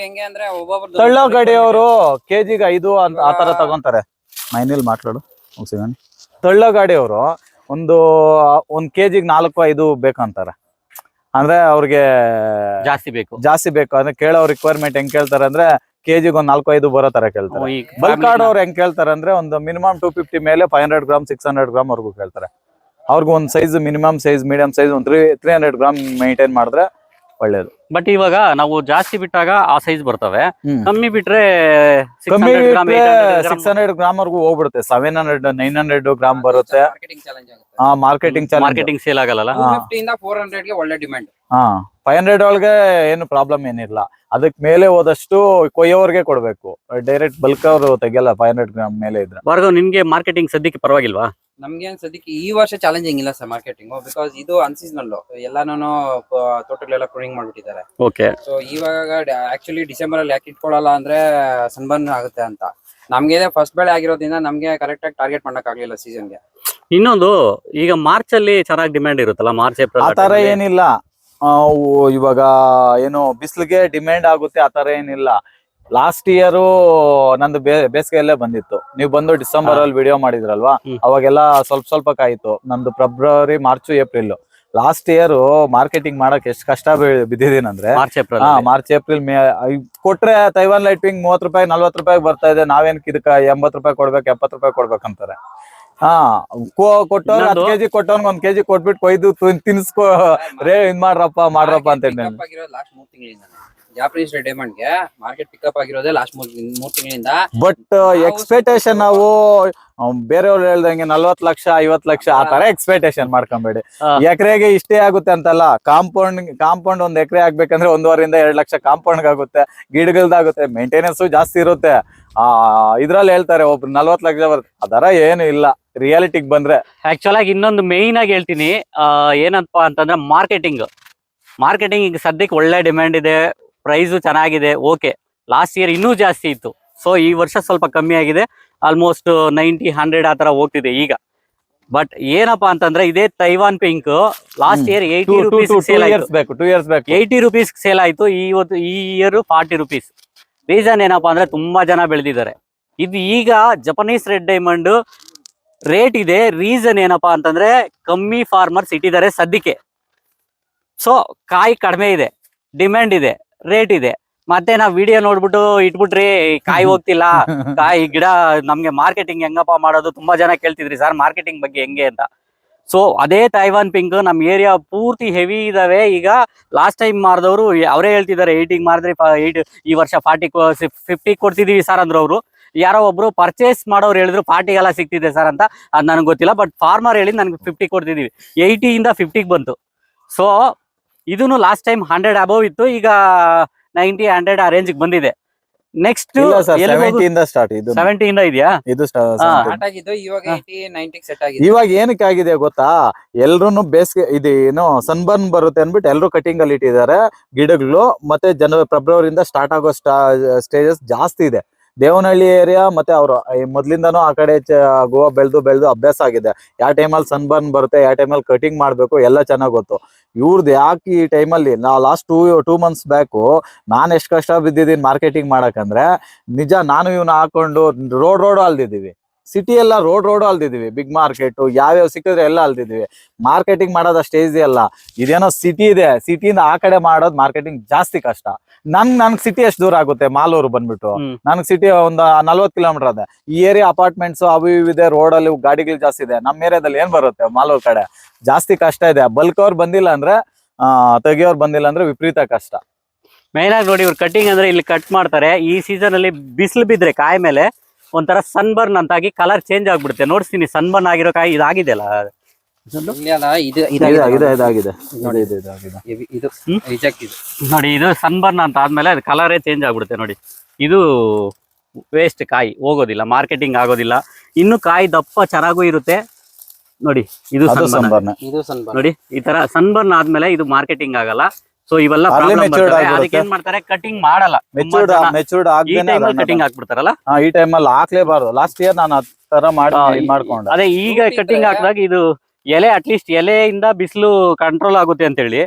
ಹೆಂಗೆ ಅಂದ್ರೆ ಒಬ್ಬೊಬ್ರು ತಳ್ಳೋ ಗಾಡಿಯವರು ಕೆಜಿಗೆ 5 ಅಂತ ಆತರ ತಗೊಂತಾರೆ. ಮೈನೇಲಿ ಮಾತಾಡು. ತಳ್ಳೋ ಗಾಡಿಯವರು ಒಂದ್ ಕೆಜಿಗೆ 4-5 ಬೇಕಂತಾರೆ. ಅಂದ್ರೆ ಅವ್ರಿಗೆ ಜಾಸ್ತಿ ಬೇಕು ಅಂದ್ರೆ ಕೇಳೋ ರಿಕ್ವೈರ್ಮೆಂಟ್ ಹೆಂಗ್ ಕೇಳ್ತಾರೆ ಅಂದ್ರೆ ಕೆಜಿಗೆ 4-5 ಬರೋ ತರ ಕೇಳ್ತಾರೆ. ಬಲ್ಕ್ ಆಡೋರು ಹೆಂಗ್ ಕೇಳ್ತಾರೆ ಅಂದ್ರೆ ಒಂದು ಮಿನಿಮಮ್ 250 ಮೇಲೆ 500 ಗ್ರಾಮ್ 600 ಗ್ರಾಮ್ ವರ್ಗೂ ಕೇಳ್ತಾರೆ. ಅವ್ರಿಗೆ ಒಂದ್ size minimum size medium size 300 gram maintain ಮಾಡಿದ್ರೆ ಒಳ್ಳೇದು. ಬಟ್ ಇವಾಗ ನಾವು ಜಾಸ್ತಿ ಬಿಟ್ಟಾಗ ಆ ಸೈಜ್ ಬರ್ತವೆ, ಕಮ್ಮಿ ಬಿಟ್ರೆ 600 ಗ್ರಾಮ್ ವರ್ಗೂ ಹೋಗ್ಬಿಡುತ್ತೆ. 700-900 ಗ್ರಾಮ್ ಬರುತ್ತೆ. ಮಾರ್ಕೆಟಿಂಗ್ ಸೇಲ್ ಆಗಲ್ಲ. 400 ಗೆ ಒಳ್ಳೆ ಡಿಮ್ಯಾಂಡ್. 500 ಒಳಗೆ ಏನು ಪ್ರಾಬ್ಲಮ್ ಏನಿಲ್ಲ. ಅದಕ್ ಮೇಲೆ ಹೋದಷ್ಟು ಕೊಯ್ಯೋರ್ಗೆ ಕೊಡ್ಬೇಕು, ಡೈರೆಕ್ಟ್ ಬಲ್ಕ್ ಅವರು ತೆಗಿಯಲ್ಲ 500 ಗ್ರಾಮ್ ಮೇಲೆ ಇದ್ರೆ. ಭಾರ್ಗವ್, ನಿಮ್ಗೆ ಮಾರ್ಕೆಟಿಂಗ್ ಸದ್ಯಕ್ಕೆ ಪರವಾಗಿಲ್ವಾ? ನಮ್ಗೆ ಸದ್ಯಕ್ಕೆ ಈ ವರ್ಷ ಚಾಲೆಂಜಿಂಗ್ ಇಲ್ಲ ಸರ್ ಮಾರ್ಕೆಟಿಂಗ್, ಬಿಕಾಸ್ ಇದು ಅನ್ಸೀಸನಲ್. ಎಲ್ಲಾನು ತೋಟಗಳೆಲ್ಲ ಪ್ರೂನಿಂಗ್ ಮಾಡ್ಬಿಟ್ಟಿದ್ದಾರೆ. ಓಕೆ. ಸೊ ಇವಾಗ ಆಕ್ಚುಲಿ ಡಿಸೆಂಬರ್ ಅಲ್ಲಿ ಯಾಕೆ ಇಟ್ಕೊಳ್ಳಲ್ಲ ಅಂದ್ರೆ ಸನ್ಬರ್ನ್ ಆಗುತ್ತೆ ಅಂತ. ನಮ್ಗೆ ಫಸ್ಟ್ ಬೆಳೆ ಆಗಿರೋದ್ರಿಂದ ನಮ್ಗೆ ಕರೆಕ್ಟ್ ಆಗಿ ಟಾರ್ಗೆಟ್ ಮಾಡಕ್ ಆಗ್ಲಿಲ್ಲ ಸೀಸನ್ಗೆ. ಇನ್ನೊಂದು, ಈಗ ಮಾರ್ಚ್ ಅಲ್ಲಿ ಚೆನ್ನಾಗಿ ಡಿಮ್ಯಾಂಡ್ ಇರುತ್ತಲ್ಲ, ಮಾರ್ಚ್ ಏಪ್ರಿಲ್ ಆತರ ಏನಿಲ್ಲ. ಇವಾಗ ಏನು ಬಿಸಿಲಿಗೆ ಡಿಮ್ಯಾಂಡ್ ಆಗುತ್ತೆ ಆತರ ಏನಿಲ್ಲ. ಲಾಸ್ಟ್ ಇಯರ್ ನಂದು ಬೇಸಿಗೆಯಲ್ಲೇ ಬಂದಿತ್ತು. ನೀವು ಬಂದು ಡಿಸೆಂಬರ್ ಅಲ್ಲಿ ವಿಡಿಯೋ ಮಾಡಿದ್ರಲ್ವಾ, ಅವಾಗೆಲ್ಲ ಸ್ವಲ್ಪ ಕಾಯಿತು. ನಂದು February, March, April. Last year marketing ಮಾಡಕ್ ಎಷ್ಟು ಕಷ್ಟ ಬಿದ್ದಿದ್ದೀನಂದ್ರೆ ಮಾರ್ಚ್ ಏಪ್ರಿಲ್ ಮೇ ಕೊಟ್ರೆ ತೈವಾನ್ ಲೈಟ್ ಪಿಂಗ್ 30 ರೂಪಾಯಿ 40 ರೂಪಾಯಿ ಬರ್ತಾ ಇದೆ. ನಾವೇನ್ ಇದಕ್ಕ 80 ರೂಪಾಯಿ ಕೊಡ್ಬೇಕು 70 ರೂಪಾಯಿ ಕೊಡ್ಬೇಕಂತಾರೆ. ಕೊಟ್ಟವ್ರು 10 kg ಕೊಟ್ಟವ್ನ 1 kg ಕೊಟ್ಬಿಟ್ಟು ಕೊಯ್ದು ತಿನ್ಸ್ಕೊ ಮಾಡ್ರಪ್ಪ ಅಂತ ಹೇಳಿ. ಜಾಪನೀಸ್ ರೆಡ್ ಡೈಮಂಡ್ ಗೆ ಮಾರ್ಕೆಟ್ ಪಿಕಪ್ ಆಗಿರೋದೇ ಲಾಸ್ಟ್ 3 ತಿಂಗಳಿಂದ. ಬಟ್ ಎಕ್ಸ್ಪೆಕ್ಟೇಷನ್ ನಾವು ಬೇರೆಯವ್ರು ಹೇಳ್ದಂಗೆ 40 ಲಕ್ಷ 50 ಲಕ್ಷ ಆ ತರ ಎಕ್ಸ್ಪೆಕ್ಟೇಷನ್ ಮಾಡ್ಕೊಂಬೇಡಿ. ಎಕರೆಗೆ ಇಷ್ಟೇ ಆಗುತ್ತೆ ಅಂತಲ್ಲ. ಕಾಂಪೌಂಡ್ 1 ಎಕರೆ ಆಗ್ಬೇಕಂದ್ರೆ 1.5-2 ಲಕ್ಷ ಕಾಂಪೌಂಡ್ ಆಗುತ್ತೆ. ಗಿಡಗಳ್ದಾಗುತ್ತೆ, ಮೇಂಟೆನೆನ್ಸ್ ಜಾಸ್ತಿ ಇರುತ್ತೆ. ಇದ್ರಲ್ಲಿ ಹೇಳ್ತಾರೆ ಒಬ್ರು 40 ಲಕ್ಷ ಬರುತ್ತೆ, ಅದರ ಏನು ಇಲ್ಲ. ರಿಯಾಲಿಟಿಗೆ ಬಂದ್ರೆ ಆಕ್ಚುಲ್ ಆಗಿ ಇನ್ನೊಂದು ಮೇಯ್ನ್ ಆಗಿ ಹೇಳ್ತೀನಿ, ಏನಪ್ಪಾ ಅಂತಂದ್ರೆ ಮಾರ್ಕೆಟಿಂಗ್ ಈಗ ಸದ್ಯಕ್ಕೆ ಒಳ್ಳೆ ಡಿಮ್ಯಾಂಡ್ ಇದೆ, ಪ್ರೈಸು ಚೆನ್ನಾಗಿದೆ. ಓಕೆ, ಲಾಸ್ಟ್ ಇಯರ್ ಇನ್ನೂ ಜಾಸ್ತಿ ಇತ್ತು. ಸೊ ಈ ವರ್ಷ ಸ್ವಲ್ಪ ಕಮ್ಮಿ ಆಗಿದೆ, ಆಲ್ಮೋಸ್ಟ್ 90-100 ಆ ತರ ಹೋಗ್ತಿದೆ ಈಗ. ಬಟ್ ಏನಪ್ಪಾ ಅಂತಂದ್ರೆ ಇದೇ Taiwan pink last year 80 rupees sale ಆಯ್ತು. 80 ರೂಪೀಸ್ ಸೇಲ್ ಆಯ್ತು. ಈ ಇಯರ್ 40 ರೂಪೀಸ್. ರೀಸನ್ ಏನಪ್ಪಾ ಅಂದ್ರೆ ತುಂಬಾ ಜನ ಬೆಳೆದಿದ್ದಾರೆ. ಇದು ಈಗ ಜಪನೀಸ್ ರೆಡ್ ಡೈಮಂಡ್ ರೇಟ್ ಇದೆ. ರೀಸನ್ ಏನಪ್ಪಾ ಅಂತಂದ್ರೆ ಕಮ್ಮಿ ಫಾರ್ಮರ್ಸ್ ಇಟ್ಟಿದ್ದಾರೆ ಸದ್ಯಕ್ಕೆ. ಸೊ ಕಾಯಿ ಕಡಿಮೆ ಇದೆ, ಡಿಮ್ಯಾಂಡ್ ಇದೆ, ರೇಟ್ ಇದೆ. ಮತ್ತೆ ನಾವ್ ವಿಡಿಯೋ ನೋಡ್ಬಿಟ್ಟು ಇಟ್ಬಿಟ್ರಿ ಕಾಯಿ ಹೋಗ್ತಿಲ್ಲ, ಕಾಯಿ ಗಿಡ ನಮ್ಗೆ ಮಾರ್ಕೆಟಿಂಗ್ ಹೆಂಗಪ್ಪ ಮಾಡೋದು? ತುಂಬಾ ಜನ ಕೇಳ್ತಿದ್ರಿ ಸರ್ ಮಾರ್ಕೆಟಿಂಗ್ ಬಗ್ಗೆ ಹೆಂಗೆ ಅಂತ. ಸೊ ಅದೇ ತೈವಾನ್ ಪಿಂಕ್ ನಮ್ಮ ಏರಿಯಾ ಪೂರ್ತಿ ಹೆವಿ ಇದಾವೆ. ಈಗ ಲಾಸ್ಟ್ ಟೈಮ್ ಮಾರಿದವರು ಅವರೇ ಹೇಳ್ತಿದ್ದಾರೆ 80 ಮಾರಿದ್ರೆ 8 ಈ ವರ್ಷ 50 ಕೊಡ್ತಿದೀವಿ ಸರ್ ಅಂದ್ರು. ಅವರು ಯಾರೋ ಒಬ್ರು ಪರ್ಚೇಸ್ ಮಾಡೋರು ಹೇಳಿದ್ರು 40 ಸಿಗ್ತಿದೆ ಸರ್ ಅಂತ. ಅದು ನನಗೆ ಗೊತ್ತಿಲ್ಲ, ಬಟ್ ಫಾರ್ಮರ್ ಹೇಳಿ ನನಗೆ 50 ಕೊಡ್ತಿದೀವಿ. 80 ಇಂದ 50 ಬಂತು. ಸೊ ಇದನ್ನು ಲಾಸ್ಟ್ ಟೈಮ್ 100 ಅಬೌವ್ ಇತ್ತು, ಈಗ 90 100 ಆ ರೇಂಜ್ ಬಂದಿದೆ. ನೆಕ್ಸ್ಟ್ 70 ಇಂದ ಸ್ಟಾರ್ಟ್. ಇದು 70 ಇಂದ ಇದೆಯಾ? ಇದು ಸ್ಟಾರ್ಟ್ ಆಗಿದ್ದು ಇವಾಗ 80 90 ಸೆಟ್ ಆಗಿದೆ. ಇವಾಗ ಏನಕ್ಕೆ ಆಗಿದೆ ಗೊತ್ತಾ, ಎಲ್ರು ಬೇಸಿಗೆ ಇದು ಏನೋ ಸನ್ಬರ್ನ್ ಬರುತ್ತೆ ಅನ್ಬಿಟ್ಟು ಎಲ್ರು ಕಟಿಂಗ್ ಅಲ್ಲಿ ಇಟ್ಟಿದ್ದಾರೆ ಗಿಡಗಳು. ಮತ್ತೆ ಫೆಬ್ರವರಿಯಿಂದ ಸ್ಟಾರ್ಟ್ ಆಗೋ ಸ್ಟೇಜಸ್ ಜಾಸ್ತಿ ಇದೆ. ದೇವನಹಳ್ಳಿ ಏರಿಯಾ ಮತ್ತೆ ಅವರು ಮೊದ್ಲಿಂದಾನು ಆ ಕಡೆ ಗೋವಾ ಬೆಳೆದು ಅಭ್ಯಾಸ ಆಗಿದೆ. ಯಾವ ಟೈಮಲ್ಲಿ ಸನ್ಬರ್ನ್ ಬರುತ್ತೆ, ಯಾವ ಟೈಮಲ್ಲಿ ಕಟಿಂಗ್ ಮಾಡ್ಬೇಕು ಎಲ್ಲ ಚೆನ್ನಾಗ್ ಗೊತ್ತು. ಇವ್ರದ್ದು ಯಾಕೆ ಈ ಟೈಮಲ್ಲಿ ನಾ ಲಾಸ್ಟ್ 2 ಮಂತ್ಸ್ ಬ್ಯಾಕು ನಾನು ಎಷ್ಟು ಕಷ್ಟ ಬಿದ್ದಿದ್ದೀನಿ ಮಾರ್ಕೆಟಿಂಗ್ ಮಾಡಕಂದ್ರೆ ನಿಜ. ನಾನು ಇವನ್ನ ಹಾಕೊಂಡು ರೋಡ್ ಅಲ್ದಿದ್ದೀವಿ, ಸಿಟಿ ಎಲ್ಲ ರೋಡ್ ಅಲ್ದಿದ್ದೀವಿ. ಬಿಗ್ ಮಾರ್ಕೆಟ್ ಯಾವ್ಯಾವ ಸಿಕ್ಕಿದ್ರೆ ಎಲ್ಲ ಅಲ್ದಿದ್ದೀವಿ. ಮಾರ್ಕೆಟಿಂಗ್ ಮಾಡೋದು ಸ್ಟೇಜ್ ಅಲ್ಲ, ಇದೇನೋ ಸಿಟಿ ಇದೆ, ಸಿಟಿಯಿಂದ ಆ ಕಡೆ ಮಾಡೋದು ಮಾರ್ಕೆಟಿಂಗ್ ಜಾಸ್ತಿ ಕಷ್ಟ. ನನ್ಗೆ ಸಿಟಿ ಎಷ್ಟು ದೂರ ಆಗುತ್ತೆ, ಮಾಲೂರು ಬಂದ್ಬಿಟ್ಟು ನನ್ಗೆ ಸಿಟಿ ಒಂದು 40 ಕಿಲೋಮೀಟರ್ ಅದೇ. ಈ ಏರಿಯಾ ಅಪಾರ್ಟ್ಮೆಂಟ್ಸ್ ಅವು ಇದೆ, ರೋಡಲ್ಲಿ ಗಾಡಿಗಳು ಜಾಸ್ತಿ ಇದೆ. ನಮ್ಮ ಏರಿಯಾದಲ್ಲಿ ಏನ್ ಬರುತ್ತೆ, ಮಾಲೂರು ಕಡೆ ಜಾಸ್ತಿ ಕಷ್ಟ ಇದೆ. ಬಲ್ಕ್ ಅವ್ರು ಬಂದಿಲ್ಲ ಅಂದ್ರೆ ತೆಗಿಯೋರು ಬಂದಿಲ್ಲ ಅಂದ್ರೆ ವಿಪರೀತ ಕಷ್ಟ. ಮೇನ್ ಆಗಿ ನೋಡಿ, ಇವ್ರು ಕಟಿಂಗ್ ಅಂದ್ರೆ ಇಲ್ಲಿ ಕಟ್ ಮಾಡ್ತಾರೆ. ಈ ಸೀಸನ್ ಅಲ್ಲಿ ಬಿಸಿಲು ಬಿದ್ರೆ ಕಾಯಿ ಮೇಲೆ ಒಂಥರ ಸನ್ಬರ್ನ್ ಅಂತಾಗಿ ಕಲರ್ ಚೇಂಜ್ ಆಗ್ಬಿಡುತ್ತೆ. ನೋಡ್ತೀನಿ ಸನ್ಬರ್ನ್ ಆಗಿರೋ ಕಾಯಿ ಇದಾಗಿದೆ ಅಲ್ಲ, ನೋಡಿ ಇದು ಸನ್ಬರ್ನ್ ಅಂತ ಆದ್ಮೇಲೆ ಅದು ಕಲರೇ ಚೇಂಜ್ ಆಗ್ಬಿಡುತ್ತೆ. ನೋಡಿ ಇದು ವೇಸ್ಟ್, ಕಾಯಿ ಹೋಗೋದಿಲ್ಲ, ಮಾರ್ಕೆಟಿಂಗ್ ಆಗೋದಿಲ್ಲ. ಇನ್ನು ಕಾಯಿ ದಪ್ಪ ಚೆನ್ನಾಗೂ ಇರುತ್ತೆ. ನೋಡಿ ಇದು ಸನ್ಬರ್ನ್, ನೋಡಿ ಈ ತರ ಸನ್ಬರ್ನ್ ಆದ್ಮೇಲೆ ಇದು ಮಾರ್ಕೆಟಿಂಗ್ ಆಗಲ್ಲ. ಸೊ ಇವೆಲ್ಲ ಅದಕ್ಕೆ ಏನ್ ಮಾಡ್ತಾರೆ, ಕಟಿಂಗ್ ಮಾಡಲ್ಲ, ಕಟಿಂಗ್ ಹಾಕ್ಬಿಡ್ತಾರಲ್ಲ. ಈ ಟೈಮಲ್ಲಿ ಹಾಕ್ಲೇಬಾರ್ದು. ಲಾಸ್ಟ್ ಇಯರ್ ನಾನು ತರ ಮಾಡ್ಕೊಂಡು ಅದೇ ಈಗ ಕಟಿಂಗ್ ಹಾಕಿದಾಗ ಇದು ಎಲೆ ಅಟ್ಲೀಸ್ಟ್ ಎಲೆಯಿಂದ ಬಿಸಿಲು ಕಂಟ್ರೋಲ್ ಆಗುತ್ತೆ ಅಂತ ಹೇಳಿ.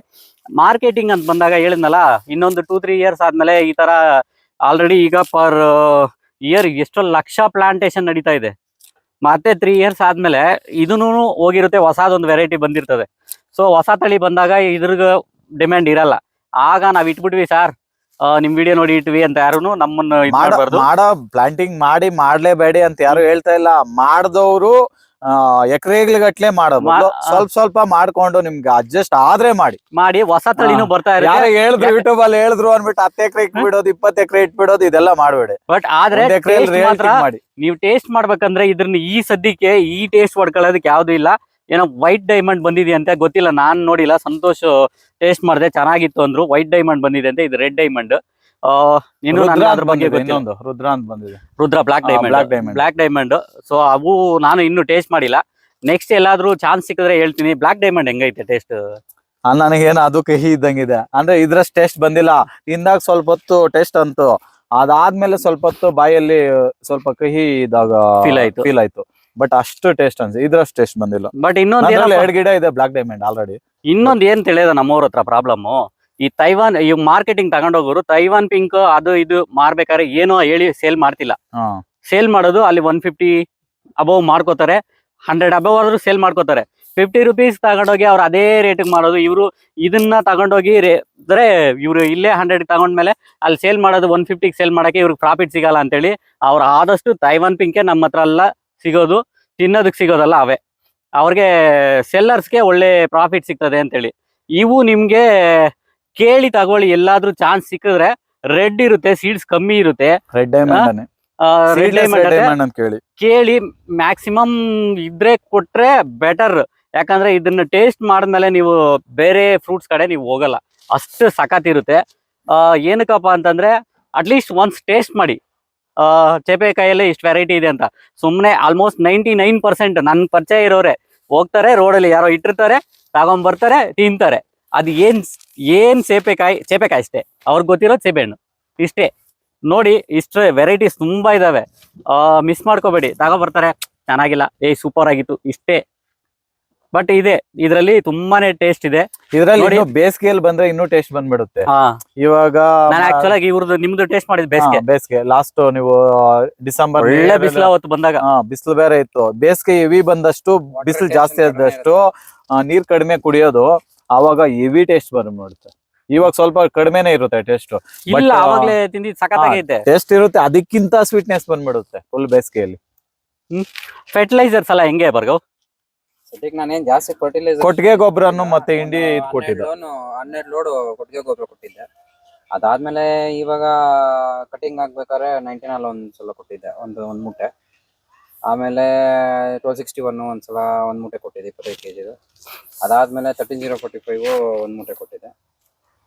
ಮಾರ್ಕೆಟಿಂಗ್ ಅಂತ ಬಂದಾಗ ಹೇಳಿದ್ನಲ್ಲ, ಇನ್ನೊಂದು 2-3 ಇಯರ್ಸ್ ಆದ್ಮೇಲೆ ಈ ತರ ಆಲ್ರೆಡಿ ಈಗ ಪರ್ ಇಯರ್ ಎಷ್ಟೋ ಲಕ್ಷ ಪ್ಲಾಂಟೇಶನ್ ನಡೀತಾ ಇದೆ. ಮತ್ತೆ 3 ಇಯರ್ಸ್ ಆದ್ಮೇಲೆ ಇದನ್ನು ಹೋಗಿರುತ್ತೆ, ಹೊಸದೊಂದು ವೆರೈಟಿ ಬಂದಿರ್ತದೆ. ಸೊ ಹೊಸ ತಳಿ ಬಂದಾಗ ಇದ್ರಿಗೆ ಡಿಮ್ಯಾಂಡ್ ಇರಲ್ಲ. ಆಗ ನಾವ್ ಇಟ್ಬಿಟ್ವಿ ಸರ್, ನಿಮ್ ವಿಡಿಯೋ ನೋಡಿ ಇಟ್ವಿ ಅಂತ ಯಾರು ನಮ್ಮನ್ನು ಮಾಡೋ ಪ್ಲಾಂಟಿಂಗ್ ಮಾಡ್ಲೇಬೇಡಿ ಅಂತ ಯಾರು ಹೇಳ್ತಾ ಇಲ್ಲ. ಮಾಡ್ದವ್ರು ಎಕರೆಗಟ್ಲೆ ಮಾಡೋದು, ಸ್ವಲ್ಪ ಮಾಡ್ಕೊಂಡು ನಿಮ್ಗೆ ಅಡ್ಜಸ್ಟ್ ಆದ್ರೆ ಮಾಡಿ ಹೊಸ ತಳಿನೂ ಬರ್ತಾ ಇದೆ. ಯಾರು ಹೇಳಿದ್ರು ಯೂಟ್ಯೂಬ್ ಅಲ್ಲಿ ಹೇಳಿದ್ರು ಅನ್ಬಿಟ್ಟು 10 ಎಕರೆ ಇಟ್ಬಿಡೋದು, 20 ಎಕರೆ ಇಟ್ಬಿಡೋದು, ಇದೆಲ್ಲ ಮಾಡ್ಬೇಡಿ. ಬಟ್ ಆದ್ರೆ ನೀವು ಟೇಸ್ಟ್ ಮಾಡ್ಬೇಕಂದ್ರೆ ಇದ್ರನ್ನ ಈ ಸದ್ಯಕ್ಕೆ ಈ ಟೇಸ್ಟ್ ಹೊಡ್ಕೊಳ್ಳೋದಕ್ಕೆ ಯಾವ್ದು ಇಲ್ಲ. ಏನೋ ವೈಟ್ ಡೈಮಂಡ್ ಬಂದಿದೆ ಅಂತ ಗೊತ್ತಿಲ್ಲ, ನಾನ್ ನೋಡಿಲ್ಲ. ಸಂತೋಷ್ ಟೇಸ್ಟ್ ಮಾಡಿದೆ, ಚೆನ್ನಾಗಿತ್ತು ಅಂದ್ರು. ವೈಟ್ ಡೈಮಂಡ್ ಬಂದಿದೆ ಅಂತ, ಇದು ರೆಡ್ ಡೈಮಂಡ್. ಅದ್ರ ಬಗ್ಗೆ ರುದ್ರ ಅಂತ ಬಂದಿದೆ, ರುದ್ರ ಬ್ಲಾಕ್ ಡೈಮಂಡ್. ಸೊ ಅವು ನಾನು ಇನ್ನು ಟೇಸ್ಟ್ ಮಾಡಿಲ್ಲ. ನೆಕ್ಸ್ಟ್ ಎಲ್ಲಾದ್ರೂ ಚಾನ್ಸ್ ಸಿಕ್ಕಿದ್ರೆ ಹೇಳ್ತೀನಿ. ಬ್ಲಾಕ್ ಡೈಮಂಡ್ ಹೆಂಗೈತೆ ಟೇಸ್ಟ್? ನನಗೇನು ಅದು ಕಹಿ ಇದ್ದಂಗಿದೆ. ಅಂದ್ರೆ ಇದ್ರಷ್ಟು ಟೇಸ್ಟ್ ಬಂದಿಲ್ಲ. ತಿಂದಾಗ ಸ್ವಲ್ಪ ಹೊತ್ತು ಟೇಸ್ಟ್ ಅಂತು, ಅದಾದ್ಮೇಲೆ ಸ್ವಲ್ಪ ಹೊತ್ತು ಬಾಯಲ್ಲಿ ಸ್ವಲ್ಪ ಕಹಿ ಇದಾಗ ಫೀಲ್ ಆಯ್ತು. ಬಟ್ ಅಷ್ಟು ಟೇಸ್ಟ್ ಅನ್ಸಿ, ಇದ್ರಷ್ಟು ಟೇಸ್ಟ್ ಬಂದಿಲ್ಲ. ಬಟ್ ಇನ್ನೊಂದು 2 ಗಿಡ ಇದೆ ಬ್ಲಾಕ್ ಡೈಮಂಡ್ ಆಲ್ರೆಡಿ. ಇನ್ನೊಂದು ಏನ್ ತಿಳಿಯೋದ ನಮ್ಮವ್ರ ಹತ್ರ ಪ್ರಾಬ್ಲಮ್, ಈ ತೈವಾನ್ ಈ ಮಾರ್ಕೆಟಿಂಗ್ ತಗೊಂಡೋಗೋರು ತೈವಾನ್ ಪಿಂಕ್ ಅದು ಇದು ಮಾರ್ಬೇಕಾದ್ರೆ ಏನೋ ಹೇಳಿ ಸೇಲ್ ಮಾಡ್ತಿಲ್ಲ. ಸೇಲ್ ಮಾಡೋದು ಅಲ್ಲಿ 150 ಅಬೌವ್ ಮಾಡ್ಕೋತಾರೆ, 100 ಅಬೌವ್ ಆದ್ರೂ ಸೇಲ್ ಮಾಡ್ಕೋತಾರೆ. 50 rupees ತಗೊಂಡೋಗಿ ಅವ್ರು ಅದೇ ರೇಟಿಗೆ ಮಾಡೋದು. ಇವರು ಇದನ್ನ ತಗೊಂಡೋಗಿ ಅಂದ್ರೆ ಇವ್ರು ಇಲ್ಲೇ 100 ತಗೊಂಡ್ಮೇಲೆ ಅಲ್ಲಿ ಸೇಲ್ ಮಾಡೋದು 150 ಸೇಲ್ ಮಾಡಕ್ಕೆ ಇವ್ರಿಗೆ ಪ್ರಾಫಿಟ್ ಸಿಗಲ್ಲ ಅಂತೇಳಿ ಅವ್ರು ಆದಷ್ಟು ತೈವಾನ್ ಪಿಂಕೆ ನಮ್ಮ ಹತ್ರ ಎಲ್ಲ ಸಿಗೋದು, ತಿನ್ನೋದಕ್ಕೆ ಸಿಗೋದಲ್ಲ ಅವೇ. ಅವ್ರಿಗೆ ಸೆಲ್ಲರ್ಸ್ಗೆ ಒಳ್ಳೆ ಪ್ರಾಫಿಟ್ ಸಿಗ್ತದೆ ಅಂತೇಳಿ. ಇವು ನಿಮ್ಗೆ ಕೇಳಿ ತಗೊಳ್ಳಿ, ಎಲ್ಲಾದ್ರೂ ಚಾನ್ಸ್ ಸಿಕ್ಕಿದ್ರೆ. ರೆಡ್ ಇರುತ್ತೆ, ಸೀಡ್ಸ್ ಕಮ್ಮಿ ಇರುತ್ತೆ. ರೆಡ್ ಡೈಮಂಡ್ ಕೇಳಿ ಮ್ಯಾಕ್ಸಿಮಮ್ ಇದ್ರೆ ಕೊಟ್ರೆ ಬೆಟರ್. ಯಾಕಂದ್ರೆ ಇದನ್ನ ಟೇಸ್ಟ್ ಮಾಡಿದ್ಮೇಲೆ ನೀವು ಬೇರೆ ಫ್ರೂಟ್ಸ್ ಕಡೆ ನೀವು ಹೋಗಲ್ಲ, ಅಷ್ಟು ಸಖತ್ ಏನಕ್ಕಪ್ಪ ಅಂತಂದ್ರೆ ಅಟ್ಲೀಸ್ಟ್ ಒನ್ಸ್ ಟೇಸ್ಟ್ ಮಾಡಿ. ಚೇಪೆಕಾಯಲ್ಲಿ ಇಷ್ಟು ವೆರೈಟಿ ಇದೆ ಅಂತ ಸುಮ್ಮನೆ ಆಲ್ಮೋಸ್ಟ್ 99% ನನ್ನ ಪರಿಚಯ ಇರೋರೆ ಹೋಗ್ತಾರೆ, ರೋಡಲ್ಲಿ ಯಾರೋ ಇಟ್ಟಿರ್ತಾರೆ, ತಗೊಂಡ್ಬರ್ತಾರೆ, ತಿಂತಾರೆ. ಅದು ಏನ್ ಚೇಪೆಕಾಯಿ ಅಷ್ಟೇ, ಅವ್ರಿಗೆ ಗೊತ್ತಿರೋದು ಚೇಪೆಹಣ್ಣು ಇಷ್ಟೇ. ನೋಡಿ ಇಷ್ಟು ವೆರೈಟೀಸ್ ತುಂಬಾ ಇದಾವೆ, ಮಿಸ್ ಮಾಡ್ಕೋಬೇಡಿ. ತಗೊಂಡ್ಬರ್ತಾರೆ, ಚೆನ್ನಾಗಿಲ್ಲ, ಸೂಪರ್ ಆಗಿತ್ತು ಇಷ್ಟೇ. ಬಟ್ ಇದರಲ್ಲಿ ತುಂಬಾನೇ ಟೇಸ್ಟ್ ಇದೆ. ಇದರಲ್ಲಿ ಬೇಸಿಗೆಯಲ್ಲಿ ಬಂದ್ರೆ ಇನ್ನೂ ಟೇಸ್ಟ್ ಬಂದ್ಬಿಡುತ್ತೆ. ಇವಾಗ ನಾನು ಆಕ್ಚುಲ್ ಆಗಿ ಇವ್ರದ್ದು ನಿಮ್ದು ಟೇಸ್ಟ್ ಮಾಡಿದ್ ಬೇಸಿಗೆ ಲಾಸ್ಟ್ ನೀವು ಡಿಸೆಂಬರ್ ಒಳ್ಳೆ ಬಿಸಿಲು ಅವತ್ತು ಬಂದಾಗ, ಬಿಸಿಲು ಬೇರೆ ಇತ್ತು. ಬೇಸಿಗೆ ಹೆವಿ ಬಂದಷ್ಟು, ಬಿಸಿಲು ಜಾಸ್ತಿ ಆದಷ್ಟು ನೀರ್ ಕಡಿಮೆ ಕುಡಿಯೋದು, ಅವಾಗ ಹೆವಿ ಟೇಸ್ಟ್ ಬಂದ್ಬಿಡುತ್ತೆ. ಇವಾಗ ಸ್ವಲ್ಪ ಕಡಿಮೆನೆ ಇರುತ್ತೆ ಟೇಸ್ಟ್. ಇಲ್ಲ ಅವಾಗ್ಲೇ ತಿಂದಿದ್ ಸಖತ್ತಾಗೈತೆ, ಟೇಸ್ಟ್ ಇರುತ್ತೆ, ಅದಕ್ಕಿಂತ ಸ್ವೀಟ್ನೆಸ್ ಬಂದ್ಬಿಡುತ್ತೆ ಫುಲ್ ಬೇಸಿಗೆಯಲ್ಲಿ. ಫರ್ಟಿಲೈಸರ್ಸ್ ಎಲ್ಲ ಹೆಂಗೆ ಬರ್ಗವ್? ಸದ್ಯಕ್ಕೆ ನಾನೇನ್ ಜಾಸ್ತಿ ಫರ್ಟಿಲೈಸರ್ ಕೊಟ್ಟಿಗೆ ಗೊಬ್ಬರನು ಮತ್ತೆ ಇಂಡಿ ಇದ್ ಕೊಟ್ಟಿದ್ದ 12 ಲೋಡ್ ಕೊಟ್ಟಿಗೆ ಗೊಬ್ಬರ ಕೊಟ್ಟಿದ್ದೆ. ಅದಾದ್ಮೇಲೆ ಇವಾಗ ಕಟಿಂಗ್ ಆಗ್ಬೇಕಾದ್ರೆ 19 ಅಲ್ಲಿ ಒಂದ್ಸಲ ಕೊಟ್ಟಿದ್ದೆ, ಒಂದ್ ಮೂಟೆ. ಆಮೇಲೆ 1261 ಒಂದ್ಸಲ ಒಂದ್ ಮೂಟೆ ಕೊಟ್ಟಿದ್ದೆ 25 kg. ಅದಾದ್ಮೇಲೆ 13045 ಒಂದ್ ಮೂಟೆ ಕೊಟ್ಟಿದ್ದೆ.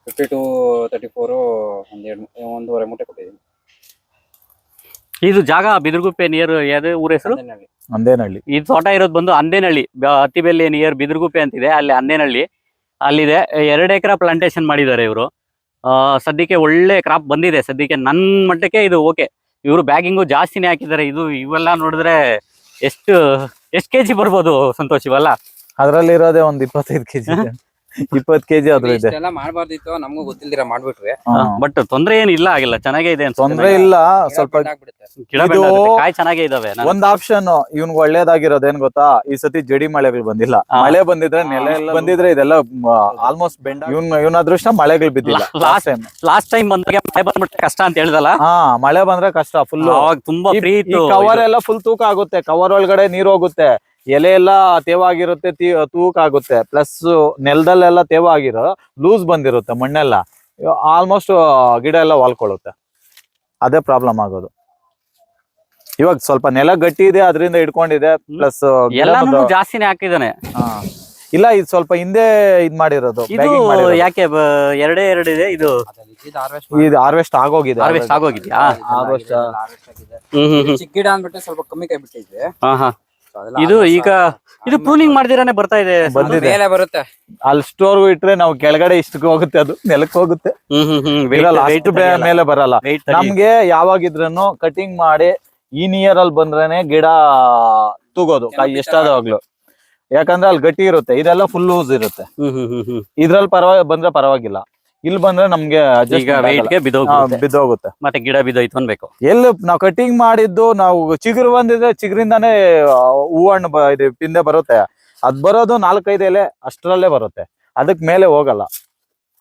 5234 ಒಂದೂವರೆ ಮೂಟೆ ಕೊಟ್ಟಿದ್ದೀನಿ. ಇದು ಜಾಗ ಬಿದಿರ್ಗುಪ್ಪೆ ನಿಯರ್ ಯಾವ್ದು ಊರ ಹೆಸರು? ಅಂದೇನಹಳ್ಳಿ. ಈ ತೋಟ ಇರೋದು ಬಂದು ಅಂದೇನಹಳ್ಳಿ, ಹತ್ತಿಬೆಲೆ ನಿಯರ್ ಬಿದಿರ್ಗುಪ್ಪೆ ಅಂತಿದೆ, ಅಲ್ಲಿ ಅಂದೇನಹಳ್ಳಿ ಅಲ್ಲಿದೆ. 2 ಎಕರೆ ಪ್ಲಾಂಟೇಶನ್ ಮಾಡಿದ್ದಾರೆ ಇವರು. ಸದ್ಯಕ್ಕೆ ಒಳ್ಳೆ ಕ್ರಾಪ್ ಬಂದಿದೆ. ಸದ್ಯಕ್ಕೆ ನನ್ನ ಮಟ್ಟಕ್ಕೆ ಇದು ಓಕೆ. ಇವರು ಬ್ಯಾಗಿಂಗು ಜಾಸ್ತಿನೇ ಹಾಕಿದ್ದಾರೆ. ಇವೆಲ್ಲ ನೋಡಿದ್ರೆ ಎಷ್ಟು ಕೆಜಿ ಬರ್ಬೋದು ಸಂತೋಷ್ ಇವೆಲ್ಲ? ಅದ್ರಲ್ಲಿ ಇರೋದೇ ಒಂದ್ 25 kg 20 kg ಅದ್ರ ಇದೆ. ಇಷ್ಟೆಲ್ಲ ಮಾಡ್ಬಾರ್ದಿತ್ತು, ನಮಗೂ ಗೊತ್ತಿಲ್ದಿರ ಮಾಡ್ಬಿಟ್ವಿ. ಬಟ್ ತೊಂದ್ರೆ ಏನಿಲ್ಲ, ಆಗಿಲ್ಲ, ಚೆನ್ನಾಗೇ ಇದೆ ಅನ್ಸುತ್ತೆ. ತೊಂದ್ರೆ ಇಲ್ಲ. ಸ್ವಲ್ಪ ಗಿಡ ಇದು ಬೆಂಡಾಗುತ್ತೆ, ಕಾಯಿ ಚೆನ್ನಾಗೇ ಇದಾವೆ. ಒಂದ್ ಆಪ್ಷನ್ ಇವ್ನ್ಗೆ ಒಳ್ಳೇದಾಗಿರೋದು ಏನ್ ಗೊತ್ತಾ, ಈ ಸತಿ ಜಡಿ ಮಳೆಗಳು ಬಂದಿಲ್ಲ. ಮಳೆ ಬಂದಿದ್ರೆ ನೆಲ ಎಲ್ಲ ಬಂದಿದ್ರೆ ಇದೆಲ್ಲ ಆಲ್ಮೋಸ್ಟ್ ಬೆಂಡ. ಇವನ್ ಅದೃಷ್ಟ ಮಳೆಗಳು ಬಿದ್ದಿಲ್ಲ. ಲಾಸ್ಟ್ ಟೈಮ್ ಬಂದಾಗ ಮಳೆ ಬಂದ್ಬಿಟ್ರೆ ಕಷ್ಟ ಅಂತ ಹೇಳಿದಲ್ಲ. ಮಳೆ ಬಂದ್ರೆ ಕಷ್ಟ ಫುಲ್. ಅವಾಗ ತುಂಬಾ ಫ್ರೀ ಇತ್ತು. ಕವರ್ ಎಲ್ಲ ಫುಲ್ ತೂಕ ಆಗುತ್ತೆ, ಕವರ್ ಒಳಗಡೆ ನೀರ್ ಹೋಗುತ್ತೆ, ಎಲೆ ಎಲ್ಲ ತೇವಾಗಿರುತ್ತೆ, ತೂಕ ಆಗುತ್ತೆ. ಪ್ಲಸ್ ನೆಲದಲ್ಲೆಲ್ಲ ತೇವಾಗಿರೋ ಲೂಸ್ ಬಂದಿರುತ್ತೆ ಮಣ್ಣೆಲ್ಲ, ಆಲ್ಮೋಸ್ಟ್ ಗಿಡ ಎಲ್ಲ ಹೊಲ್ಕೊಳ್ಳುತ್ತೆ. ಅದೇ ಪ್ರಾಬ್ಲಮ್ ಆಗೋದು. ಇವಾಗ ಸ್ವಲ್ಪ ನೆಲ ಗಟ್ಟಿ ಇದೆ, ಅದರಿಂದ ಇಟ್ಕೊಂಡಿದೆ. ಪ್ಲಸ್ ಎಲ್ಲಾನು ಜಾಸ್ತಿನೇ ಹಾಕಿದಾನೆ. ಇಲ್ಲ, ಇದು ಸ್ವಲ್ಪ ಹಿಂದೆ ಇದ್ ಮಾಡಿರೋದು. ಇದು ಯಾಕೆ ಎರಡೇ ಇದೆ ಇದು? ಇದು ಹಾರ್ವೆಸ್ಟ್ ಆಗೋಗಿದೆ. ಹಾರ್ವೆಸ್ಟ್ ಆಗೋಗಿದ್ಯಾ? ಚಿಕ್ಕ ಗಿಡ ಅಂದ್ಬಿಟ್ಟು ಸ್ವಲ್ಪ ಕಮ್ಮಿ ಕೈ ಬಿಟ್ಟಿದ್ವಿ. ಇದು ಈಗ ಇದು ಪ್ರೂನಿಂಗ್ ಮಾಡ್ದಿರಾನೆ ಬರ್ತಾ ಇದೆ, ಬಂದಿದೆ, ಮೇಲೆ ಬರುತ್ತೆ. ಅಲ್ಲಿ ಸ್ಟೋರ್ ಇಟ್ರೆ ನಾವು ಕೆಳಗಡೆ ಇಷ್ಟಕ್ಕೆ ಹೋಗುತ್ತೆ, ಅದು ನೆಲಕ್ಕೆ ಹೋಗುತ್ತೆ. ಅಷ್ಟು ಮೇಲೆ ಬರಲ್ಲ. ನಮ್ಗೆ ಯಾವಾಗಿದ್ರೂ ಕಟಿಂಗ್ ಮಾಡಿ ಈ ನಿಯರ್ ಅಲ್ಲಿ ಬಂದ್ರೇನೆ ಗಿಡ ತೂಗೋದು, ಕಾಯಿ ಎಷ್ಟಾದಾಗ್ಲು. ಯಾಕಂದ್ರೆ ಅಲ್ಲಿ ಗಟ್ಟಿ ಇರುತ್ತೆ, ಇದೆಲ್ಲ ಫುಲ್ ಲೂಸ್ ಇರುತ್ತೆ. ಇದ್ರಲ್ಲಿ ಬಂದ್ರೆ ಪರವಾಗಿಲ್ಲ. ಇಲ್ಲಿ ಬಂದ್ರೆ ನಮ್ಗೆ ಬಿದ್ದೋಗುತ್ತೆ, ಮತ್ತೆ ಗಿಡ ಬಿದ್ದೋಯ್ತು ಅನ್ಬೇಕು. ಎಲ್ಲಿ ನಾವು ಕಟಿಂಗ್ ಮಾಡಿದ್ದು, ನಾವು ಚಿಗುರು ಬಂದಿದ್ರೆ ಚಿಗುರಿಂದಾನೇ ಹೂವಣ್ಣು ಇದು ಪಿಂದೆ ಬರುತ್ತೆ. ಅದ್ ಬರೋದು 4-5 ಎಲೆ ಅಷ್ಟರಲ್ಲೇ ಬರುತ್ತೆ, ಅದಕ್ ಮೇಲೆ ಹೋಗಲ್ಲ.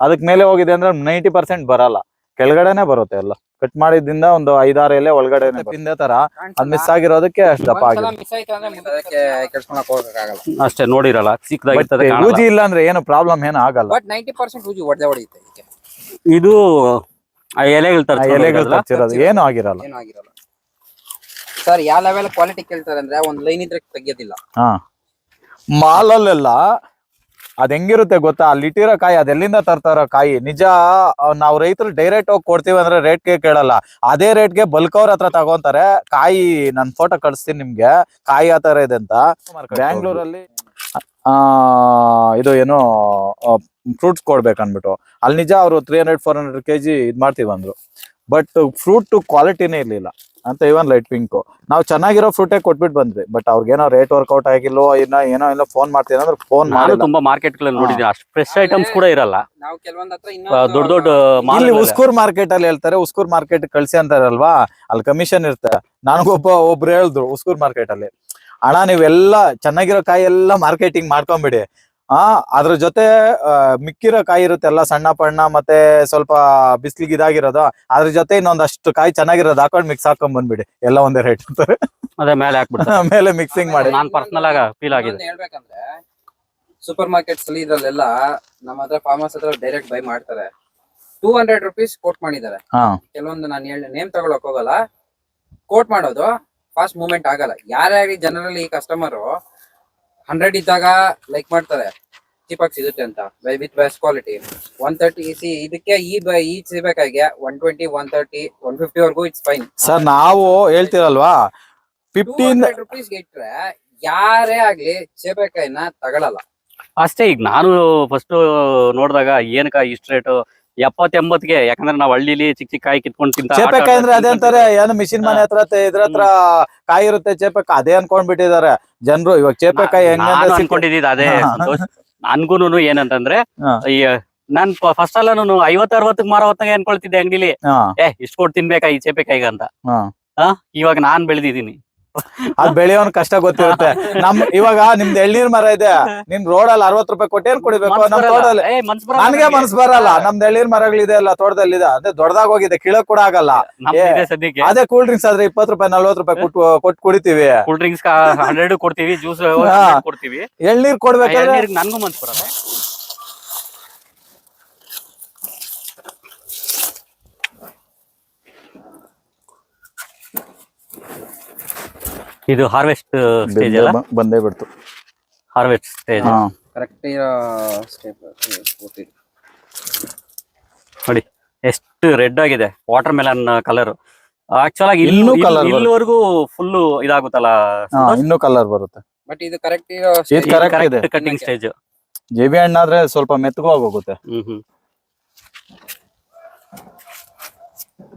ಅದಕ್ ಮೇಲೆ ಹೋಗಿದೆ ಅಂದ್ರೆ 90% ಬರಲ್ಲ, ಕೆಳಗಡೆನೆ ಬರುತ್ತೆ. ಎಲ್ಲ ಕಟ್ ಮಾಡಿದ್ದಿಂದ ಒಂದು 5-6 ಎಲೆ ಒಳಗಡೆ ಪಿಂದೆ ತರ ಅದ್ ಮಿಸ್ ಆಗಿರೋದಕ್ಕೆ ಅಷ್ಟು ದಪ್ಪ ಆಗಿದೆ. ಅಷ್ಟೇ ನೋಡಿರಲ್ಲ, ಸಿಕ್ಕದಾಗಿರ್ತದೆ. ಊಜಿ ಇಲ್ಲ ಅಂದ್ರೆ ಏನು ಪ್ರಾಬ್ಲಮ್ ಏನು ಆಗಲ್ಲ. 90% ಊಜಿ ಹೊಡೆಯುತ್ತೆ. ಇದು ಎಲೆಗಳು ತರ್ಚಿರೋದು ಏನು ಆಗಿರಲ್ಲ. ಸರ್ ಯಾವ ಲೆವೆಲ್ ಕ್ವಾಲಿಟಿ ಕೇಳ್ತಾರೆ ಅಂದ್ರೆ ಒಂದ್ ಲೈನ್ ಇದ್ರೆ ತೆಗಿಯೋದಿಲ್ಲ. ಮಾಲಲ್ಲೆಲ್ಲ ಅದ್ ಹೆಂಗಿರುತ್ತೆ ಗೊತ್ತಾ, ಅಲ್ಲಿ ಇಟ್ಟಿರೋ ಕಾಯಿ ಅದೆಲ್ಲಿಂದ ತರ್ತಾರೋ ಕಾಯಿ. ನಿಜ ನಾವು ರೈತರು ಡೈರೆಕ್ಟ್ ಹೋಗಿ ಕೊಡ್ತೀವಿ ಅಂದ್ರೆ ರೇಟ್ಗೆ ಕೇಳಲ್ಲ, ಅದೇ ರೇಟ್ಗೆ ಬಲ್ಕ್ ಅವ್ರ ಹತ್ರ ತಗೊಂತಾರೆ. ಕಾಯಿ ನನ್ ಫೋಟೋ ಕಳಿಸ್ತೀನಿ ನಿಮ್ಗೆ, ಕಾಯಿ ಆ ತರ ಇದೆ ಅಂತ. ಬ್ಯಾಂಗ್ಳೂರಲ್ಲಿ ಇದು ಏನೋ ಫ್ರೂಟ್ಸ್ ಕೊಡ್ಬೇಕನ್ಬಿಟ್ಟು ಅಲ್ಲಿ ನಿಜ ಅವರು 300-400 kg ಇದ್ ಮಾಡ್ತೀವಿ ಅಂದ್ರು. ಬಟ್ ಫ್ರೂಟ್ ಕ್ವಾಲಿಟಿನೇ ಇರ್ಲಿಲ್ಲ ಅಂತ. ಇವನ್ ಲೈಟ್ ಪಿಂಕ್ ನಾವು ಚೆನ್ನಾಗಿರೋ ಫ್ರೂಟೇ ಕೊಟ್ಬಿಟ್ಟು ಬಂದ್ವಿ. ಬಟ್ ಅವ್ರಿಗೇನೋ ರೇಟ್ ವರ್ಕೌಟ್ ಆಗಿಲ್ಲೋ ಏನೋ ಫೋನ್ ಮಾಡ್ತೀನಿ ಅಂದ್ರೆ ಫೋನ್ ಮಾಡಿ. ತುಂಬಾ ಮಾರ್ಕೆಟ್ ಗಳಲ್ಲಿ ನೋಡಿದೀನಿ, ಅಷ್ಟು ಫ್ರೆಶ್ ಐಟಮ್ಸ್ ಕೂಡ ಇರಲ್ಲ. ನಾವು ಕೆಲವೊಂದ್ ಹತ್ರ ದೊಡ್ಡ ಇಲ್ಲಿ ಉಸ್ಕೂರ್ ಮಾರ್ಕೆಟ್ ಅಲ್ಲಿ ಹೇಳ್ತಾರೆ, ಉಸ್ಕೂರ್ ಮಾರ್ಕೆಟ್ ಕಳ್ಸಿ ಅಂತಾರಲ್ವಾ, ಅಲ್ಲಿ ಕಮಿಷನ್ ಇರುತ್ತೆ. ಒಬ್ರು ಹೇಳಿದ್ರು ಉಸ್ಕೂರ್ ಮಾರ್ಕೆಟ್ ಅಲ್ಲಿ, ಅಣ್ಣ ನೀವೆಲ್ಲ ಚೆನ್ನಾಗಿರೋ ಕಾಯಿ ಎಲ್ಲ ಮಾರ್ಕೆಟಿಂಗ್ ಮಾಡ್ಕೊಂಬಿಡಿ, ಅದ್ರ ಜೊತೆ ಮಿಕ್ಕಿರೋ ಕಾಯಿ ಇರುತ್ತೆ ಎಲ್ಲ ಸಣ್ಣ ಪಣ್ಣ ಮತ್ತೆ ಸ್ವಲ್ಪ ಬಿಸ್ಲಿಗೆ ಇದಾಗಿರೋದು, ಅದ್ರ ಜೊತೆ ಇನ್ನೊಂದಷ್ಟು ಕಾಯಿ ಚೆನ್ನಾಗಿರೋದು ಹಾಕೊಂಡ್ ಮಿಕ್ಸ್ ಹಾಕೊಂಡ್ ಬಂದ್ಬಿಡಿ, ಎಲ್ಲ ಒಂದೇ ರೇಟ್ ಅಂತಾರೆ. ಅದೇ ಮೇಲೆ ಹಾಕ್ಬಿಡ್ತಾರೆ, ಮೇಲೆ ಮಿಕ್ಸಿಂಗ್ ಮಾಡಿ. ನಾನ್ ಪರ್ಸನಲ್ ಆಗಿ ಫೀಲ್ ಆಗಿದೆ. ಹೇಳ್ಬೇಕಂದ್ರೆ ಸೂಪರ್ ಮಾರ್ಕೆಟ್ಸ್ ಅಲ್ಲಿ ಇದ್ರಲ್ಲೆಲ್ಲ ನಮ್ಮ ಹತ್ರ ಫಾರ್ಮರ್ಸ್ ಹತ್ರ ಡೈರೆಕ್ಟ್ ಬೈ ಮಾಡ್ತಾರೆ. 200 rupees ಕೋಟ್ ಮಾಡಿದ್ದಾರೆ. ಕೆಲವೊಂದು ನಾನು ನೇಮ್ ತಗೊಳಕ್ ಹೋಗಲ್ಲ, ಕೋಟ್ ಮಾಡೋದು ಫಾಸ್ಟ್ ಮೂವ್ಮೆಂಟ್ ಆಗಲ್ಲ. ಯಾರೇ ಆಗಲಿ ಜನರಲಿ ಕಸ್ಟಮರ್ 100 ಇದ್ದಾಗ ಲೈಕ್ ಮಾಡ್ತಾರೆ, ಚೀಪ್ ಆಗಿ ಸಿಗುತ್ತೆ ಅಂತ, ವಿತ್ ಬೆಸ್ಟ್ ಕ್ವಾಲಿಟಿ. 130 ಇದಕ್ಕೆ ಈ ಸಿಬೇಕಾಗಿ 120, 130, 150 ವರ್ಗೂ ಇಟ್ಸ್ ಫೈನ್. ಸರ್ ನಾವು ಹೇಳ್ತಿರಲ್ವಾ 15 rupees ಇಟ್ರೆ ಯಾರೇ ಆಗ್ಲಿ ಸೇಬೇಕಾಯಿನ ತಗೊಳಲ್ಲ. ಅಷ್ಟೇ. ಈಗ ನಾನು ಫಸ್ಟ್ ನೋಡಿದಾಗ ಏನಕ್ಕ ಇಷ್ಟ ರೇಟ್ 70-80ಗೆ, ಯಾಕಂದ್ರೆ ನಾವ್ ಹಳ್ಳಿಲಿ ಚಿಕ್ಕ ಚಿಕ್ಕ ಕಾಯಿ ಕಿತ್ಕೊಂಡು ತಿಂತ. ಚೇಪೆಕಾಯಿ ಅಂದ್ರೆ ಅದೇ ಅಂತಾರೆ, ಏನು ಮಿಷಿನ್ ಮನೆ ಹತ್ರ ಇದ್ರ ಹತ್ರ ಕಾಯಿ ಇರುತ್ತೆ ಚೇಪೆಕಾಯಿ, ಅದೇ ಅನ್ಕೊಂಡ್ ಬಿಟ್ಟಿದ್ದಾರೆ ಜನರು. ಇವಾಗ ಚೇಪೆಕಾಯಿ ಅನ್ಕೊಂಡಿದ್ದ ಅದೇ ನನ್ಗೂನು ಏನಂತಂದ್ರೆ, ನಾನ್ ಫಸ್ಟ್ ಎಲ್ಲ 50-60 ಮಾರೋ ಹೊತ್ತಾಗ ಅನ್ಕೊಳ್ತಿದ್ದೆ ಅಂಗಡಿಲಿ, ಇಷ್ಟ ಕೊಟ್ಟು ತಿನ್ಬೇಕಾ ಈ ಚೇಪೆಕಾಯಿಗ ಅಂತ. ಇವಾಗ ನಾನ್ ಬೆಳೆದಿದ್ದೀನಿ ಅದ್ ಬೆಳೆಯೋನ್ ಕಷ್ಟ ಗೊತ್ತಿರುತ್ತೆ. ಇವಾಗ ನಿಮ್ದು ಎಳ್ನೀರ್ ಮರ ಇದೆ, ನಿಮ್ ರೋಡಲ್ಲಿ 60 ರೂಪಾಯಿ ಕೊಟ್ಟೇನ್ ಕುಡಿಬೇಕು? ನಮ್ ತೋಟದಲ್ಲಿ ನನ್ಗೆ ಮನ್ಸ್ ಬರಲ್ಲ. ನಮ್ದು ಎಳ್ನೀರ್ ಮರಗಳಿದೆ ಅಲ್ಲ ತೋಟದಲ್ಲಿ ಇದೆ, ಅದೇ ದೊಡ್ಡದಾಗ ಹೋಗಿದೆ, ಕೀಳಕ್ ಕೂಡ ಆಗಲ್ಲ. ಅದೇ ಕೂಲ್ ಡ್ರಿಂಕ್ಸ್ ಆದ್ರೆ 20 ರೂಪಾಯಿ 40 ರೂಪಾಯಿ ಕೊಟ್ಟು ಕುಡಿತೀವಿ. ಕೂಲ್ ಡ್ರಿಂಕ್ಸ್ 100 ಕೊಡ್ತೀವಿ, ಜ್ಯೂಸ್ ಕೊಡ್ತೀವಿ. ಎಳ್ನೀರ್ ಕೊಡ್ಬೇಕಾದ್ರೆ ನನ್ಗೂ ಮನ್ಸ್ ಬರಲ್ಲ. ಇದು ಹಾರ್ವೆಸ್ಟ್ ಸ್ಟೇಜ್ ಅಲ್ಲ? ಬಂದೇ ಬಿಡ್ತು ಹಾರ್ವೆಸ್ಟ್ ಸ್ಟೇಜ್. ಕರೆಕ್ಟ್ ಸ್ಟೆಪ್ ನೋಡಿ ಎಷ್ಟು ರೆಡ್ ಆಗಿದೆ, ವಾಟರ್ ಮೆಲನ್ ಕಲರ್. ಆಕ್ಚುಲ್ ಆಗಿ ಇನ್ನೂ colour ಇಲ್ಲಿವರೆಗೂ ಫುಲ್ ಇದಾಗುತ್ತಲ್ಲ, ಇನ್ನೂ ಕಲರ್ ಬರುತ್ತೆ. ಬಟ್ ಇದು ಕರೆಕ್ಟ್ ಇದು ಕರೆಕ್ಟ್ ಇದೆ. Cutting stage. ಜೇಬಿ ಹಣ್ಣಾದ್ರೆ ಸ್ವಲ್ಪ ಮೆತ್ತಗೂ ಹೋಗುತ್ತೆ.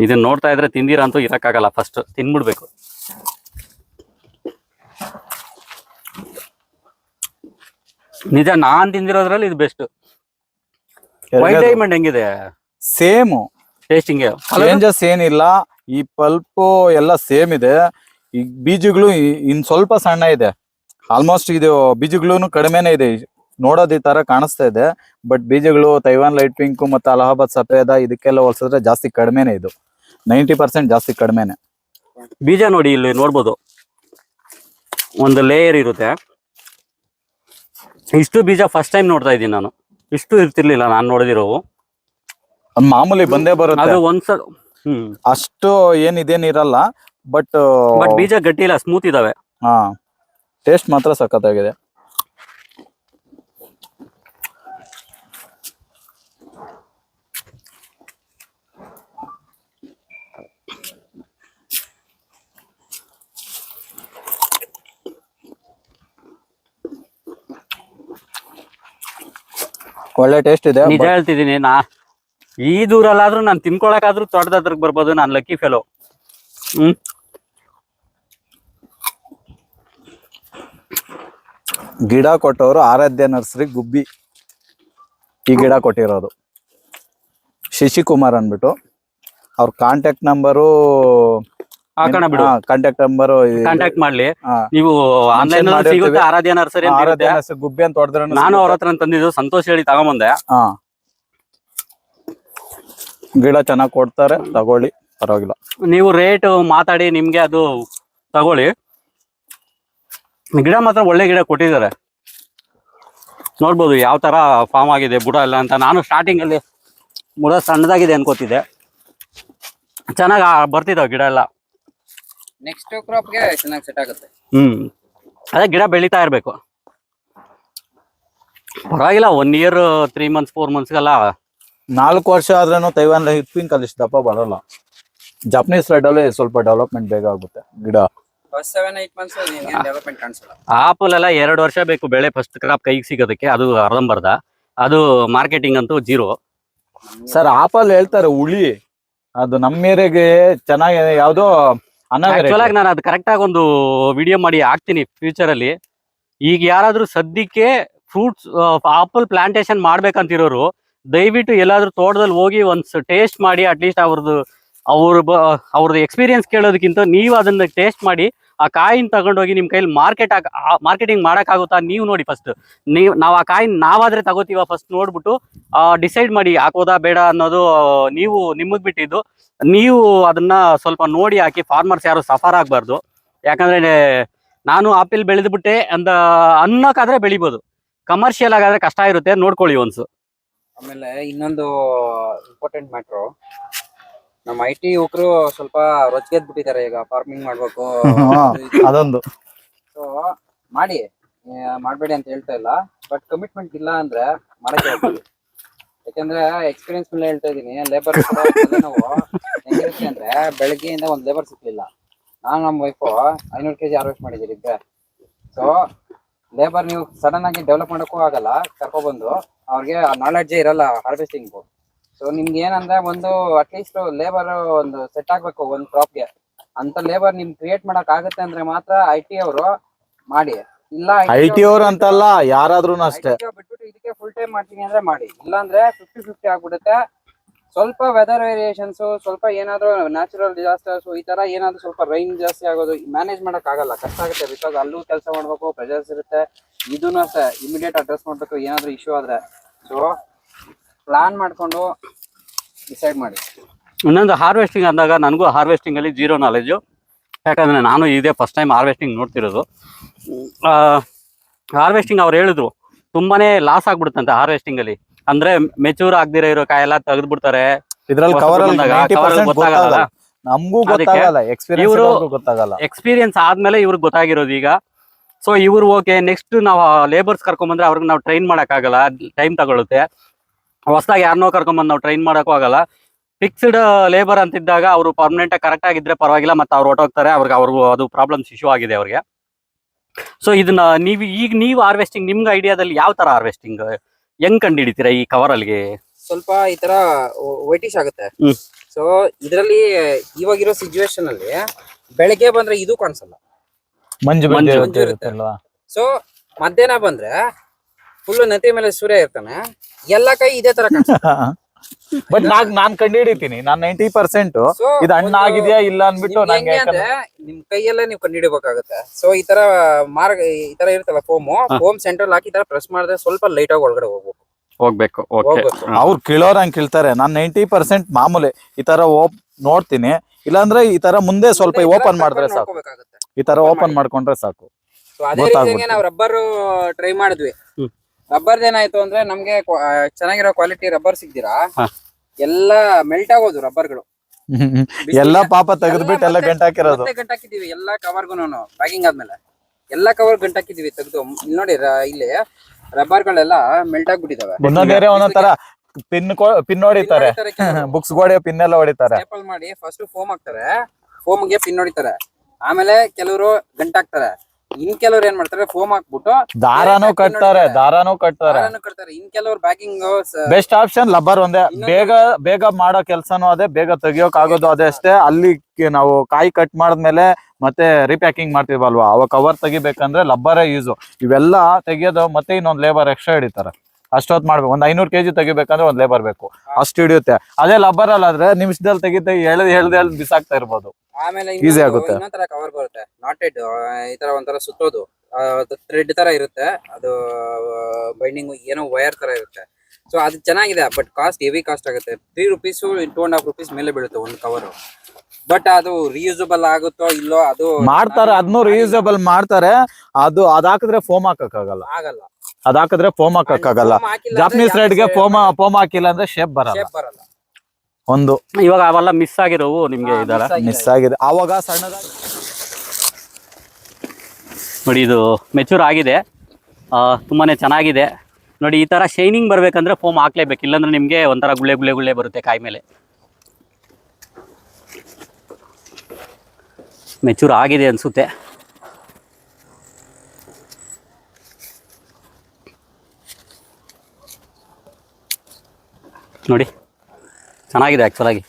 ಇದನ್ನ ನೋಡ್ತಾ ಇದ್ರೆ ತಿಂದಿರ ಅಂತೂ ಇರಕ್ಕಾಗಲ್ಲ, ಫಸ್ಟ್ ತಿನ್ಬಿಡ್ಬೇಕು. ನಿಜ, ನಾನ್ ತಿಂದಿರೋದ್ರಲ್ಲಿ ಇದು ಬೆಸ್ಟ್. ವೈಟ್ ಡೈಮಂಡ್ ಹೆಂಗಿದೆ? ಸೇಮ್ ಟೇಸ್ಟಿಂಗ್ ಚೇಂಜಸ್ ಏನಿಲ್ಲ. ಈ ಪಲ್ಪ್ ಎಲ್ಲ ಸೇಮ್ ಇದೆ. ಈ ಬೀಜಗಳು ಇನ್ ಸ್ವಲ್ಪ ಸಣ್ಣ ಇದೆ. ಆಲ್ಮೋಸ್ಟ್ ಇದು ಬೀಜಗಳು ಕಡಿಮೆನೆ ಇದೆ. ನೋಡೋದ್ ಈ ತರ ಕಾಣಿಸ್ತಾ ಇದೆ, ಬಟ್ ಬೀಜಗಳು ತೈವಾನ್ ಲೈಟ್ ಪಿಂಕ್ ಮತ್ತೆ ಅಲಹಾಬಾದ್ ಸಫೇದ ಇದಕ್ಕೆಲ್ಲ ಹೋಲಿಸಿದ್ರೆ ಜಾಸ್ತಿ ಕಡಿಮೆನೆ. ಇದು 90% ಜಾಸ್ತಿ ಕಡಿಮೆನೆ. ಬೀಜ ನೋಡಿ, ಇಲ್ಲಿ ನೋಡ್ಬೋದು ಒಂದು ಲೇಯರ್ ಇರುತ್ತೆ. ಇಷ್ಟು ಬೀಜ ಫಸ್ಟ್ ಟೈಮ್ ನೋಡ್ತಾ ಇದ್ದೀನಿ ನಾನು. ಇಷ್ಟು ಇರ್ತಿರ್ಲಿಲ್ಲ ನಾನು ನೋಡಿದಿರೋವು. ಮಾಮೂಲಿ ಬಂದೇ ಬರುತ್ತೆ, ಅದು ಒಂದ್ಸಲ ಅಷ್ಟು ಏನಿದೇನಿರಲ್ಲ. ಬಟ್ ಬೀಜ ಗಟ್ಟಿ ಇಲ್ಲ, ಸ್ಮೂತ್ ಇದಾವೆ. ಹಾ, ಟೇಸ್ಟ್ ಮಾತ್ರ ಸಖತ್ತಾಗಿದೆ. ಒಳ್ಳೆ ಟೇಸ್ಟ್ ಇದೆ. ನಿಜ ಹೇಳ್ತಿದ್ದೀನಿ, ಈ ದೂರಲ್ಲಾದ್ರೂ ನಾನು ತಿನ್ಕೊಳಕಾದ್ರೂ ತೋಟದ ಹತ್ರಕ್ಕೆ ಬರ್ಬೋದು. ನಾನು ಲಕ್ಕಿ ಫೆಲೋ. ಗಿಡ ಕೊಟ್ಟವರು ಆರಾಧ್ಯ ನರ್ಸರಿ ಗುಬ್ಬಿ. ಈ ಗಿಡ ಕೊಟ್ಟಿರೋದು ಶಶಿಕುಮಾರ್ ಅನ್ಬಿಟ್ಟು. ಅವ್ರ ಕಾಂಟ್ಯಾಕ್ಟ್ ನಂಬರು ಕಾಂಟ್ಯಾಕ್ಟ್ ಮಾಡ್ಲಿ. ನೀವು ಆನ್ಲೈನ್ ಸಿಗುತ್ತೆ ಆರಾಧ್ಯ ನರ್ಸರಿ ಅಂತ, ಗುಬ್ಬಿ ಅಂತ ಹೊಡೆದ್ರೆ. ನಾನು ಅವ್ರ ಹತ್ರ ತಂದಿದ್ದು, ಸಂತೋಷ್ ಹೇಳಿ ತಗೊಂಬಂದೆ. ಗಿಡ ಚೆನ್ನಾಗಿ ಕೊಡ್ತಾರೆ, ತಗೊಳ್ಳಿ, ಪರವಾಗಿಲ್ಲ. ನೀವು ರೇಟ್ ಮಾತಾಡಿ ನಿಮ್ಗೆ ಅದು ತಗೊಳ್ಳಿ. ಗಿಡ ಮಾತ್ರ ಒಳ್ಳೆ ಗಿಡ ಕೊಟ್ಟಿದ್ದಾರೆ. ನೋಡ್ಬೋದು ಯಾವ ತರ ಫಾರ್ಮ್ ಆಗಿದೆ ಬುಡ ಎಲ್ಲ ಅಂತ. ನಾನು ಸ್ಟಾರ್ಟಿಂಗ್ ಅಲ್ಲಿ ಬುಡ ಸಣ್ಣದಾಗಿದೆ ಅನ್ಕೋತಿದ್ದೆ, ಚೆನ್ನಾಗಿ ಬರ್ತಿದ್ದಾವೆ ಗಿಡ ಎಲ್ಲ. ನೆಕ್ಸ್ಟ್ ಕ್ರಾಪ್ಗೆ ಚೆನ್ನಾಗಿ ಸೆಟ್ ಆಗುತ್ತೆ. ಅದೇ ಗಿಡ ಬೆಳೀತಾ ಇರ್ಬೇಕು. ಪರವಾಗಿಲ್ಲ, 1 year 3 months 4 monthsಗೆಲ್ಲ 4 ವರ್ಷ ಆದ್ರೂ ತೈವಾನ್ ಲೈಟ್ ಪಿಂಕ್ ಅಲ್ಲಿ ದಪ್ಪ ಬರಲ್ಲ. ಜಪನೀಸ್ ರೆಡ್ ಅಲ್ಲಿ ಸ್ವಲ್ಪ ಡೆವಲಪ್ಮೆಂಟ್ ಬೇಗ ಆಗುತ್ತೆ ಗಿಡ. ಫಸ್ಟ್ 7-8 months ಡೆವಲಪ್ಮೆಂಟ್ ಕಾಣಿಸಲ್ಲ. ಆಪಲ್ ಎಲ್ಲ 2 ವರ್ಷ ಬೇಕು ಬೆಳೆ ಫಸ್ಟ್ ಕ್ರಾಪ್ ಕೈಗೆ ಸಿಗೋದಕ್ಕೆ. ಅದು ಅರ್ಧಂಬರ್ಧ. ಅದು ಮಾರ್ಕೆಟಿಂಗ್ ಅಂತೂ 0. ಸರ್ ಆಪಲ್ ಹೇಳ್ತಾರೆ ಹುಳಿ, ಅದು ನಮ್ಮ ಏರಿಯಾಗೆ ಚೆನ್ನಾಗಿ ಯಾವ್ದೋ ಆಕ್ಚುಲಾಗಿ ನಾನು ಅದು ಕರೆಕ್ಟ್ ಆಗಿ ಒಂದು ವಿಡಿಯೋ ಮಾಡಿ ಹಾಕ್ತೀನಿ ಫ್ಯೂಚರ್ ಅಲ್ಲಿ. ಈಗ ಯಾರಾದ್ರೂ ಸದ್ಯಕ್ಕೆ ಫ್ರೂಟ್ಸ್ ಆಪಲ್ ಪ್ಲಾಂಟೇಶನ್ ಮಾಡ್ಬೇಕಂತಿರೋರು ದಯವಿಟ್ಟು ಎಲ್ಲಾದ್ರೂ ತೋಟದಲ್ಲಿ ಹೋಗಿ ಒಂದ್ಸ್ ಟೇಸ್ಟ್ ಮಾಡಿ. ಅಟ್ಲೀಸ್ಟ್ ಅವ್ರದ್ದು ಎಕ್ಸ್ಪೀರಿಯನ್ಸ್ ಕೇಳೋದಕ್ಕಿಂತ ನೀವು ಅದನ್ನ ಟೇಸ್ಟ್ ಮಾಡಿ ಆ ಕಾಯಿನ ತಗೊಂಡೋಗಿ ನಿಮ್ ಕೈಲಿ ಮಾರ್ಕೆಟಿಂಗ್ ಮಾಡಕ್ಕಾಗುತ್ತಾ ನೀವು ನೋಡಿ ಫಸ್ಟ್. ನಾವು ಆ ಕಾಯಿನ ನಾವಾದ್ರೆ ತಗೋತೀವ ಫಸ್ಟ್ ನೋಡ್ಬಿಟ್ಟು ಡಿಸೈಡ್ ಮಾಡಿ ಹಾಕೋದಾ ಬೇಡ ಅನ್ನೋದು ನಿಮಗ್ ಬಿಟ್ಟಿದ್ದು. ನೀವು ಅದನ್ನ ಸ್ವಲ್ಪ ನೋಡಿ ಹಾಕಿ. ಫಾರ್ಮರ್ಸ್ ಯಾರು ಸಫರ್ ಆಗ್ಬಾರ್ದು. ಯಾಕಂದ್ರೆ ನಾನು ಆಪಿಲ್ ಬೆಳೆದ್ಬಿಟ್ಟೆ ಅನ್ನೋಕಾದ್ರೆ ಬೆಳಿಬೋದು, ಕಮರ್ಷಿಯಲ್ ಆಗಾದ್ರೆ ಕಷ್ಟ ಇರುತ್ತೆ. ನೋಡ್ಕೊಳ್ಳಿ ಒಂದ್ಸು. ಆಮೇಲೆ ಇನ್ನೊಂದು ಇಂಪಾರ್ಟೆಂಟ್ ಮ್ಯಾಟ್ರು, ನಮ್ಮ IT ಯುವಕರು ಸ್ವಲ್ಪ ರೊಚ್ಗೆದ್ ಬಿಟ್ಟಿದ್ದಾರೆ. ಈಗ ಫಾರ್ಮಿಂಗ್ ಮಾಡ್ಬೇಕು ಅದೊಂದು. ಸೊ ಮಾಡ್ಬೇಡಿ ಅಂತ ಹೇಳ್ತಾ ಇಲ್ಲ, ಬಟ್ ಕಮಿಟ್ಮೆಂಟ್ ಇಲ್ಲ ಅಂದ್ರೆ ಮಾಡಕ್ಕೆ ಹೋಗ್ತೀವಿ. ಯಾಕಂದ್ರೆ ಎಕ್ಸ್ಪೀರಿಯನ್ಸ್ ಮೇಲೆ ಹೇಳ್ತಾ ಇದೀನಿ. ಲೇಬರ್ ನಾವು ಹೆಂಗಿರುತ್ತೆ ಅಂದ್ರೆ, ಬೆಳಗ್ಗೆಯಿಂದ ಒಂದ್ ಲೇಬರ್ ಸಿಕ್ಲಿಲ್ಲ. ನಾನು ನಮ್ಮ ವೈಫು 500 kg ಹಾರ್ವೆಸ್ಟ್ ಮಾಡಿದ್ದೀರಿ. ಸೊ ಲೇಬರ್ ನೀವು ಸಡನ್ ಆಗಿ ಡೆವಲಪ್ ಮಾಡೋಕ್ಕೂ ಆಗಲ್ಲ. ಕರ್ಕೊಬಂದು ಅವ್ರಿಗೆ ನಾಲೆಡ್ಜೇ ಇರಲ್ಲ ಹಾರ್ವೆಸ್ಟಿಂಗು. ಸೊ ನಿಮ್ಗೆ ಏನಂದ್ರೆ ಒಂದು ಅಟ್ಲೀಸ್ಟ್ ಲೇಬರ್ ಒಂದು ಸೆಟ್ ಆಗ್ಬೇಕು ಒಂದು ಕ್ರಾಪ್ಗೆ. ಅಂತ ಲೇಬರ್ ನಿಮ್ಗೆ ಕ್ರಿಯೇಟ್ ಮಾಡಕ್ ಆಗುತ್ತೆ ಅಂದ್ರೆ ಮಾತ್ರ IT ಅವರು ಮಾಡಿ. ಇಲ್ಲ IT ಅವರು ಅಂತಲ್ಲ, ಯಾರಾದ್ರೂ ಅಷ್ಟೇ. ಬಿಟ್ಬಿಟ್ಟು ಇದಕ್ಕೆ ಫುಲ್ ಟೈಮ್ ಮಾಡ್ತೀನಿ ಅಂದ್ರೆ ಮಾಡಿ. ಇಲ್ಲ ಅಂದ್ರೆ 50-50 ಆಗ್ಬಿಡುತ್ತೆ. ಸ್ವಲ್ಪ ವೆದರ್ ವೇರಿಯೇಷನ್ಸ್, ಸ್ವಲ್ಪ ಏನಾದ್ರು ನ್ಯಾಚುರಲ್ ಡಿಸಾಸ್ಟರ್ಸ್, ಈ ತರ ಏನಾದ್ರು ಸ್ವಲ್ಪ ರೈನ್ ಜಾಸ್ತಿ ಆಗೋದು ಮ್ಯಾನೇಜ್ ಮಾಡಕ್ ಆಗಲ್ಲ, ಕಷ್ಟ ಆಗುತ್ತೆ. ಬಿಕಾಸ್ ಅಲ್ಲೂ ಕೆಲಸ ಮಾಡ್ಬೇಕು, ಪ್ರೆಷರ್ಸ್ ಇರುತ್ತೆ. ಇದನ್ನು ಅಷ್ಟೇ ಇಮಿಡಿಯೇಟ್ ಅಡ್ರೆಸ್ ಮಾಡ್ಬೇಕು ಏನಾದ್ರು ಇಶ್ಯೂ ಆದ್ರೆ. ಸೊ ಪ್ಲಾನ್ ಮಾಡ್ಕೊಂಡು ಡಿಸೈಡ್ ಮಾಡಿ. ಇನ್ನೊಂದು ಹಾರ್ವೆಸ್ಟಿಂಗ್ ಅಂದಾಗ ನನಗೂ ಹಾರ್ವೆಸ್ಟಿಂಗ್ ಅಲ್ಲಿ ಜೀರೋ ನಾಲೆಜು, ಯಾಕಂದ್ರೆ ನಾನು ಇದೇ ಫಸ್ಟ್ ಟೈಮ್ ಹಾರ್ವೆಸ್ಟಿಂಗ್ ನೋಡ್ತಿರೋದು. ಹಾರ್ವೆಸ್ಟಿಂಗ್ ಅವ್ರು ಹೇಳಿದ್ರು ತುಂಬಾನೇ ಲಾಸ್ ಆಗ್ಬಿಡುತ್ತಂತೆ ಹಾರ್ವೆಸ್ಟಿಂಗ್ ಅಲ್ಲಿ. ಅಂದ್ರೆ ಮೆಚೂರ್ ಆಗದಿರೋ ಇರೋ ಕಾಯೆಲ್ಲ ತೆಗೆದು ಬಿಡ್ತಾರೆ. ಇದ್ರಲ್ಲಿ ಕವರ್ ಗೊತ್ತಾಗಲ್ಲ, ನಮಗೂ ಗೊತ್ತಾಗಲ್ಲ, ಗೊತ್ತಾಗಲ್ಲ. ಎಕ್ಸ್ಪೀರಿಯನ್ಸ್ ಆದ್ಮೇಲೆ ಇವ್ರಿಗೆ ಗೊತ್ತಾಗಿರೋದು ಈಗ. ಸೊ ಇವ್ರು ಓಕೆ, ನೆಕ್ಸ್ಟ್ ನಾವು ಲೇಬರ್ಸ್ ಕರ್ಕೊಂಬಂದ್ರೆ ಅವ್ರಿಗೆ ನಾವು ಟ್ರೈನ್ ಆಗಲ್ಲ, ಟೈಮ್ ತಗೊಳುತ್ತೆ. ಹೊಸದಾಗಿ ಯಾರನ್ನೋ ಕರ್ಕೊಂಬಂದು ನಾವು ಟ್ರೈನ್ ಮಾಡೋಕ್ಕೂ ಆಗಲ್ಲ. ಫಿಕ್ಸ್ಡ್ ಲೇಬರ್ ಅಂತಿದ್ದಾಗ ಅವರು ಪರ್ಮನೆಂಟ್ ಕರೆಕ್ಟ್ ಆಗಿದ್ರೆ ಪರವಾಗಿಲ್ಲ, ಮತ್ತೆ ಅವ್ರು ಹೊರಟೋಗ್ತಾರೆ, ಅವ್ರಿಗೂ ಅದು ಪ್ರಾಬ್ಲಮ್ಸ್ ಇಶ್ಯೂ ಆಗಿದೆ ಅವ್ರಿಗೆ. ಸೊ ಇದನ್ನ ನೀವು ಹಾರ್ವೆಸ್ಟಿಂಗ್ ನಿಮ್ಗೆ ಐಡಿಯಾದಲ್ಲಿ ಯಾವ ತರ ಹಾರ್ವೆಸ್ಟಿಂಗ್ ಹೆಂಗ್ ಕಂಡು ಹಿಡಿತೀರಾ ಈ ಕವರ್ ಅಲ್ಲಿಗೆ? ಸ್ವಲ್ಪ ಈ ತರ ವೈಟಿಶ್ ಆಗುತ್ತೆ. ಸೊ ಇದರಲ್ಲಿ ಇವಾಗಿರೋ ಸಿಚುವೇಶನ್ ಅಲ್ಲಿ ಬೆಳಗ್ಗೆ ಬಂದ್ರೆ ಇದು ಕಾಣಿಸಲ್ಲ, ಮಂಜು ಇರುತ್ತೆ. ಸೊ ಮಧ್ಯಾಹ್ನ ಬಂದ್ರೆ ಫುಲ್ ನದಿ ಮೇಲೆ ಸೂರ್ಯ ಇರ್ತಾನೆ, ಎಲ್ಲ ಕೈ ಇದೇ ತರ ಕಾಣಿಸುತ್ತೆ. ಬಟ್ ನಾನ್ ಕಂಡು ಹಿಡಿತೀನಿ, ನಾನ್ 90% ಇದು ಹಣ್ಣು ಆಗಿದ್ಯಾ ಇಲ್ಲ ಅನ್ಬಿಟ್ಟು ನಂಗೆ ಅಂದ್ರೆ ನಿಮ್ ಕೈಯಲ್ಲೇ ನೀವು ಕಂಡು ಹಿಡಿಬೇಕಾಗುತ್ತೆ. ಸೊ ಈ ತರ ಈ ತರ ಇರ್ತಲ್ಲ ಫೋಮ್ ಸೆಂಟ್ರಲ್ ಹಾಕಿ ಈ ತರ ಪ್ರೆಸ್ ಮಾಡಿದ್ರೆ ಸ್ವಲ್ಪ ಲೈಟ್ ಆಗಿ ಒಳಗಡೆ ಹೋಗ್ಬೇಕು. ಅವ್ರು ಕೇಳೋರಂಗ್ ಕೇಳ್ತಾರೆ. ನಾನ್ 90% ಮಾಮೂಲಿ ಈ ತರ ನೋಡ್ತೀನಿ, ಇಲ್ಲಾಂದ್ರೆ ಈ ತರ ಮುಂದೆ ಸ್ವಲ್ಪ ಓಪನ್ ಮಾಡಿದ್ರೆ ಸಾಕು, ಈ ತರ ಓಪನ್ ಮಾಡ್ಕೊಂಡ್ರೆ ಸಾಕು. ಅದೇ ರೀತಿಯಾಗಿ ನಾವು ರಬ್ಬರ್ ಟ್ರೈ ಮಾಡಿದ್ವಿ. ರಬ್ಬರ್ ಏನಾಯ್ತು ಅಂದ್ರೆ ನಮ್ಗೆ ಚೆನ್ನಾಗಿರೋ ಕ್ವಾಲಿಟಿ ರಬ್ಬರ್ ಸಿಗ್ದಿರಾ ಎಲ್ಲ ಮೆಲ್ಟ್ ಆಗೋದು ರಬ್ಬರ್ಗಳು ಎಲ್ಲ ಪಾಪ ತೆಗೆದ್ಬಿಟ್ಟು ಎಲ್ಲ ಗಂಟಾಕಿರೋದು. ಗಂಟಾಕಿದೀವಿ ಎಲ್ಲ ಕವರ್ಗುನು ಪ್ಯಾಕಿಂಗ್ ಆದ್ಮೇಲೆ ಎಲ್ಲ ಕವರ್ ಗಂಟಾಕಿದೀವಿ ತೆಗೆದು. ನೋಡಿ ಇಲ್ಲಿ ರಬ್ಬರ್ ಗಳೆಲ್ಲ ಮೆಲ್ಟ್ ಆಗ್ಬಿಟ್ಟಿದಾವೆ. ಒಂದೊಂದರ ಪಿನ್ ಹೊಡಿತಾರೆ, ಬುಕ್ಸ್ ಗೋಡೆ ಪಿನ್ ಎಲ್ಲ ಹೊಡಿತಾರೆ. ಸ್ಟೇಪಲ್ ಮಾಡಿ ಫಸ್ಟ್ ಫೋಮ್ ಹಾಕ್ತಾರೆ, ಫೋಮ್ಗೆ ಪಿನ್ ಹೊಡಿತಾರೆ, ಆಮೇಲೆ ಕೆಲವರು ಗಂಟಾಕ್ತಾರೆ, ಇನ್ ಕೆಲವ್ರು ಏನ್ ಮಾಡ್ತಾರೆ ಫೋಮ್ ಹಾಕ್ಬಿಟ್ಟು ದಾರಾನು ಕಟ್ತಾರೆ. ಇನ್ ಕೆಲವ್ರು ಬ್ಯಾಕಿಂಗ್ ಬೆಸ್ಟ್ ಆಪ್ಷನ್ ರಬ್ಬರ್ ಒಂದೇ. ಬೇಗ ಮಾಡೋ ಕೆಲ್ಸನೂ ಅದೇ, ಬೇಗ ತೆಗಿಯೋಕ್ ಆಗೋದು ಅದೇ ಅಷ್ಟೇ. ಅಲ್ಲಿ ನಾವು ಕಾಯಿ ಕಟ್ ಮಾಡಿದ್ಮೇಲೆ ಮತ್ತೆ ರೀಪ್ಯಾಕಿಂಗ್ ಮಾಡ್ತೀವಲ್ವಾ, ಅವಾಗ ಕವರ್ ತೆಗಿಬೇಕಂದ್ರೆ ರಬ್ಬರೇ ಯೂಸ್. ಇವೆಲ್ಲ ತೆಗಿಯೋದು ಮತ್ತೆ ಇನ್ನೊಂದ್ ಲೇಬರ್ ಎಕ್ಸ್ಟ್ರಾ ಹಿಡಿತಾರೆ. ಅಷ್ಟೊತ್ತು ಮಾಡ್ಬೇಕು. ಒಂದ್ 500 kg ತೆಗಿಬೇಕಂದ್ರೆ ಒಂದ್ ಲೇಬರ್ ಬೇಕು, ಅಷ್ಟು ಹಿಡಿಯುತ್ತೆ. ಅದೇ ರಬ್ಬರ್ ಅಲ್ಲಾದ್ರೆ ನಿಮಿಷದಲ್ಲಿ ತೆಗಿತ ಎಳ್ದು ಬಿಸಾಕ್ತಾ ಇರ್ಬೋದು, ಆಮೇಲೆ ಈಸಿ ಆಗುತ್ತೆ. ಇನ್ನೊಂದರ ಕವರ್ ಬರುತ್ತೆ ನಾಟೆಡ್, ಈ ತರ ಒಂಥರ ಸುತ್ತೋದು ಥ್ರೆಡ್ ತರ ಇರುತ್ತೆ, ಅದು ಬೈಂಡಿಂಗ್ ಏನೋ ವೈರ್ ತರ ಇರುತ್ತೆ. ಸೊ ಅದು ಚೆನ್ನಾಗಿದೆ, ಬಟ್ ಕಾಸ್ಟ್ ಹೆವಿ ಕಾಸ್ಟ್ ಆಗುತ್ತೆ. 3 rupees 2.5 rupees ಮೇಲೆ ಬೀಳುತ್ತೆ ಒಂದು ಕವರ್. ಬಟ್ ಅದು ರೀಯೂಸಬಲ್ ಆಗುತ್ತೋ ಇಲ್ಲೋ ಅದು ಮಾಡ್ತಾರೆ, ಅದನ್ನು ರೀಯೂಸಬಲ್ ಮಾಡ್ತಾರೆ. ಅದ್ ಹಾಕಿದ್ರೆ ಫೋಮ್ ಹಾಕಕ್ಕಾಗಲ್ಲ, ಅದ್ ಹಾಕಿದ್ರೆ ಫೋಮ್ ಹಾಕಕ್ಕಾಗಲ್ಲ. ಜಾಪನೀಸ್ ರೆಡ್ ಗೆ ಫೋಮ್ ಹಾಕಿಲ್ಲ ಅಂದ್ರೆ ಶೇಪ್ ಬರಲ್ಲ. ಒಂದು ಇವಾಗ ಅವೆಲ್ಲ ಮಿಸ್ ಆಗಿರೋವು ನಿಮ್ಗೆ ಇದರ ಮಿಸ್ ಆಗಿದೆ. ಅವಾಗ ಸಣ್ಣದಾಗಿ ನೋಡಿ, ಇದು ಮೆಚೂರ್ ಆಗಿದೆ, ತುಂಬಾನೇ ಚೆನ್ನಾಗಿದೆ. ನೋಡಿ ಈ ತರ ಶೈನಿಂಗ್ ಬರ್ಬೇಕಂದ್ರೆ ಫೋಮ್ ಹಾಕ್ಲೇಬೇಕು, ಇಲ್ಲಾಂದ್ರೆ ನಿಮ್ಗೆ ಒಂಥರ ಗುಳ್ಳೆ ಬರುತ್ತೆ ಕಾಯಿ ಮೇಲೆ. ಮೆಚೂರ್ ಆಗಿದೆ ಅನ್ಸುತ್ತೆ. ನೋಡಿ ಚೆನ್ನಾಗಿದೆ ಆಕ್ಚುಲ್ ಆಗಿ.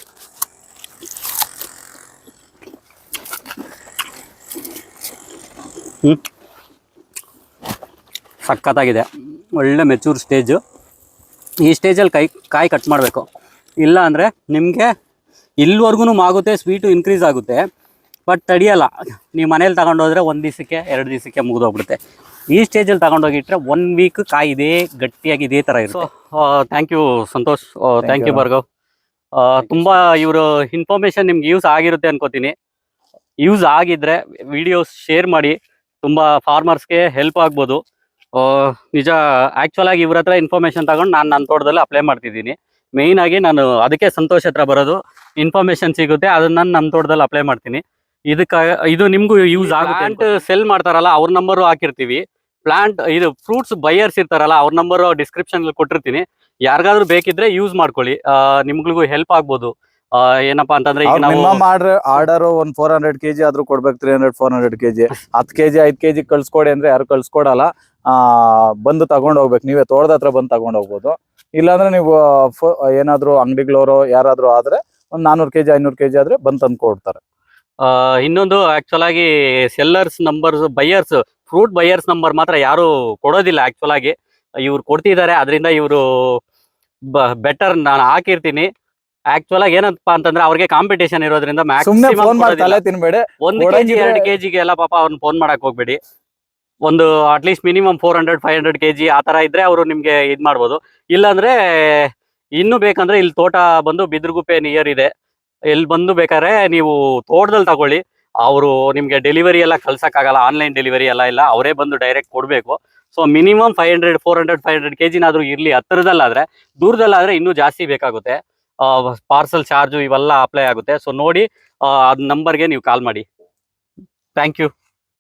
ಸಖತ್ತಾಗಿದೆ, ಒಳ್ಳೆ ಮೆಚೂರ್ ಸ್ಟೇಜು. ಈ ಸ್ಟೇಜಲ್ಲಿ ಕಾಯಿ ಕಟ್ ಮಾಡಬೇಕು, ಇಲ್ಲ ಅಂದರೆ ನಿಮಗೆ ಇಲ್ಲಿವರೆಗೂ ಆಗುತ್ತೆ, ಸ್ವೀಟು ಇನ್ಕ್ರೀಸ್ ಆಗುತ್ತೆ, ಬಟ್ ತಡಿಯಲ್ಲ. ನೀವು ಮನೇಲಿ ತಗೊಂಡೋದ್ರೆ 1 ದಿವಸಕ್ಕೆ 2 ದಿವಸಕ್ಕೆ ಮುಗಿದೋಗ್ಬಿಡುತ್ತೆ. ಈ ಸ್ಟೇಜಲ್ಲಿ ತಗೊಂಡೋಗಿಟ್ರೆ 1 ವೀಕ್ ಕಾಯಿ ಗಟ್ಟಿಯಾಗಿ ಇದೇ ಥರ ಇರುತ್ತೆ. Thank you Santosh, thank you Bhargav. ತುಂಬ ಇವರು ಇನ್ಫಾರ್ಮೇಷನ್ ನಿಮ್ಗೆ ಯೂಸ್ ಆಗಿರುತ್ತೆ ಅನ್ಕೋತೀನಿ. ಯೂಸ್ ಆಗಿದ್ರೆ ವಿಡಿಯೋಸ್ ಶೇರ್ ಮಾಡಿ, ತುಂಬ ಫಾರ್ಮರ್ಸ್ಗೆ ಹೆಲ್ಪ್ ಆಗ್ಬೋದು. ನಿಜ ಆ್ಯಕ್ಚುಲಾಗಿ ಇವ್ರ ಹತ್ರ ಇನ್ಫಾರ್ಮೇಷನ್ ತಗೊಂಡು ನಾನು ನನ್ನ ತೋಟದಲ್ಲಿ ಅಪ್ಲೈ ಮಾಡ್ತಿದ್ದೀನಿ. ಮೇಯ್ನಾಗಿ ನಾನು ಅದಕ್ಕೆ ಸಂತೋಷ್ ಹತ್ರ ಬರೋದು, ಇನ್ಫಾರ್ಮೇಷನ್ ಸಿಗುತ್ತೆ, ಅದನ್ನ ನಾನು ನಮ್ಮ ತೋಟದಲ್ಲಿ ಅಪ್ಲೈ ಮಾಡ್ತೀನಿ. ಇದು ನಿಮಗೂ ಯೂಸ್ ಆಗುತ್ತೆ. ಪ್ಲಾಂಟ್ ಸೆಲ್ ಮಾಡ್ತಾರಲ್ಲ ಅವ್ರ ನಂಬರು ಹಾಕಿರ್ತೀವಿ. ಇದು ಫ್ರೂಟ್ಸ್ ಬೈಯರ್ಸ್ ಇರ್ತಾರಲ್ಲ ಅವ್ರ ನಂಬರು ಡಿಸ್ಕ್ರಿಪ್ಷನ್ ಕೊಟ್ಟಿರ್ತೀನಿ. ಯಾರಿಗಾದ್ರೂ ಬೇಕಿದ್ರೆ ಯೂಸ್ ಮಾಡ್ಕೊಳ್ಳಿ, ನಿಮ್ಗಳಿಗೂ ಹೆಲ್ಪ್ ಆಗ್ಬೋದು. ಏನಪ್ಪಾ ಅಂತಂದ್ರೆ ಈಗ ನಾವು ಆರ್ಡರ್ 400 kg ಆದ್ರೂ ಕೊಡ್ಬೇಕು, 300-400 kg. 10 kg 5 kg ಕಳ್ಸ್ಕೊಡಿ ಅಂದ್ರೆ ಯಾರು ಕಳ್ಸ್ಕೊಡಲ್ಲ. ಬಂದು ತಗೊಂಡ್ ಹೋಗ್ಬೇಕು, ನೀವೇ ತೋಟದ ಹತ್ರ ಬಂದು ತಗೊಂಡ್ ಹೋಗ್ಬೋದು. ಇಲ್ಲಾಂದ್ರೆ ನೀವು ಏನಾದ್ರು ಅಂಗಡಿಗಳವರು ಯಾರಾದ್ರೂ ಆದ್ರೆ ಒಂದ್ 400 kg 500 kg ಆದ್ರೆ ಬಂದು ತಂದು ಕೊಡ್ತಾರೆ. ಇನ್ನೊಂದು ಆಕ್ಚುಲ್ ಆಗಿ sellers numbers, buyers, fruit buyers number ಮಾತ್ರ ಯಾರು ಕೊಡೋದಿಲ್ಲ. ಆಕ್ಚುಲ್ ಆಗಿ ಇವ್ರು ಕೊಡ್ತಿದ್ದಾರೆ, ಅದರಿಂದ ಇವರು ಬೆಟರ್ ನಾನು ಹಾಕಿರ್ತೀನಿ. ಆಕ್ಚುಲ್ ಆಗಿ ಏನಪ್ಪಾ ಅಂತಂದ್ರೆ ಅವ್ರಿಗೆ ಕಾಂಪಿಟೇಷನ್ ಇರೋದ್ರಿಂದ ಸುಮ್ನೆ ಫೋನ್ ಮಾಡಿ ಮ್ಯಾಕ್ಸಿಮಮ್ ತಲೆ ತಿನ್ಬೇಡಿ. 1 ಕೆಜಿ 2 ಕೆಜಿಗೆ ಎಲ್ಲ ಪಾಪ ಅವ್ರನ್ನ ಫೋನ್ ಮಾಡಕ್ ಹೋಗ್ಬೇಡಿ. ಒಂದು ಅಟ್ಲೀಸ್ಟ್ ಮಿನಿಮಮ್ 400-500 ಕೆಜಿ ಆ ತರ ಇದ್ರೆ ಅವರು ನಿಮ್ಗೆ ಇದ್ ಮಾಡ್ಬೋದು. ಇಲ್ಲಾಂದ್ರೆ ಇನ್ನು ಬೇಕಂದ್ರೆ ಇಲ್ಲಿ ತೋಟ ಬಂದು ಬಿದ್ರಗುಪ್ಪೆ ನಿಯರ್ ಇದೆ, ಇಲ್ಲಿ ಬಂದು ಬೇಕಾದ್ರೆ ನೀವು ತೋಟದಲ್ಲಿ ತಗೊಳ್ಳಿ. ಅವರು ನಿಮ್ಗೆ ಡೆಲಿವರಿ ಎಲ್ಲ ಕಳ್ಸಕ್ಕಾಗಲ್ಲ, ಆನ್ಲೈನ್ ಡೆಲಿವರಿ ಎಲ್ಲ ಇಲ್ಲ, ಅವರೇ ಬಂದು ಡೈರೆಕ್ಟ್ ಕೊಡ್ಬೇಕು. ಸೊ ಮಿನಿಮಮ್ 500-400-500 ಕೆಜಿನಾದ್ರೂ ಇರ್ಲಿ. ಹತ್ತಿರದಲ್ಲಾದ್ರೆ, ದೂರದಲ್ಲಾದ್ರೆ ಇನ್ನೂ ಜಾಸ್ತಿ ಬೇಕಾಗುತ್ತೆ. ಪಾರ್ಸಲ್ ಚಾರ್ಜು ಇವೆಲ್ಲ ಅಪ್ಲೈ ಆಗುತ್ತೆ. ಸೊ ನೋಡಿ, ಅದ್ ನಂಬರ್ಗೆ ನೀವು ಕಾಲ್ ಮಾಡಿ. Thank you.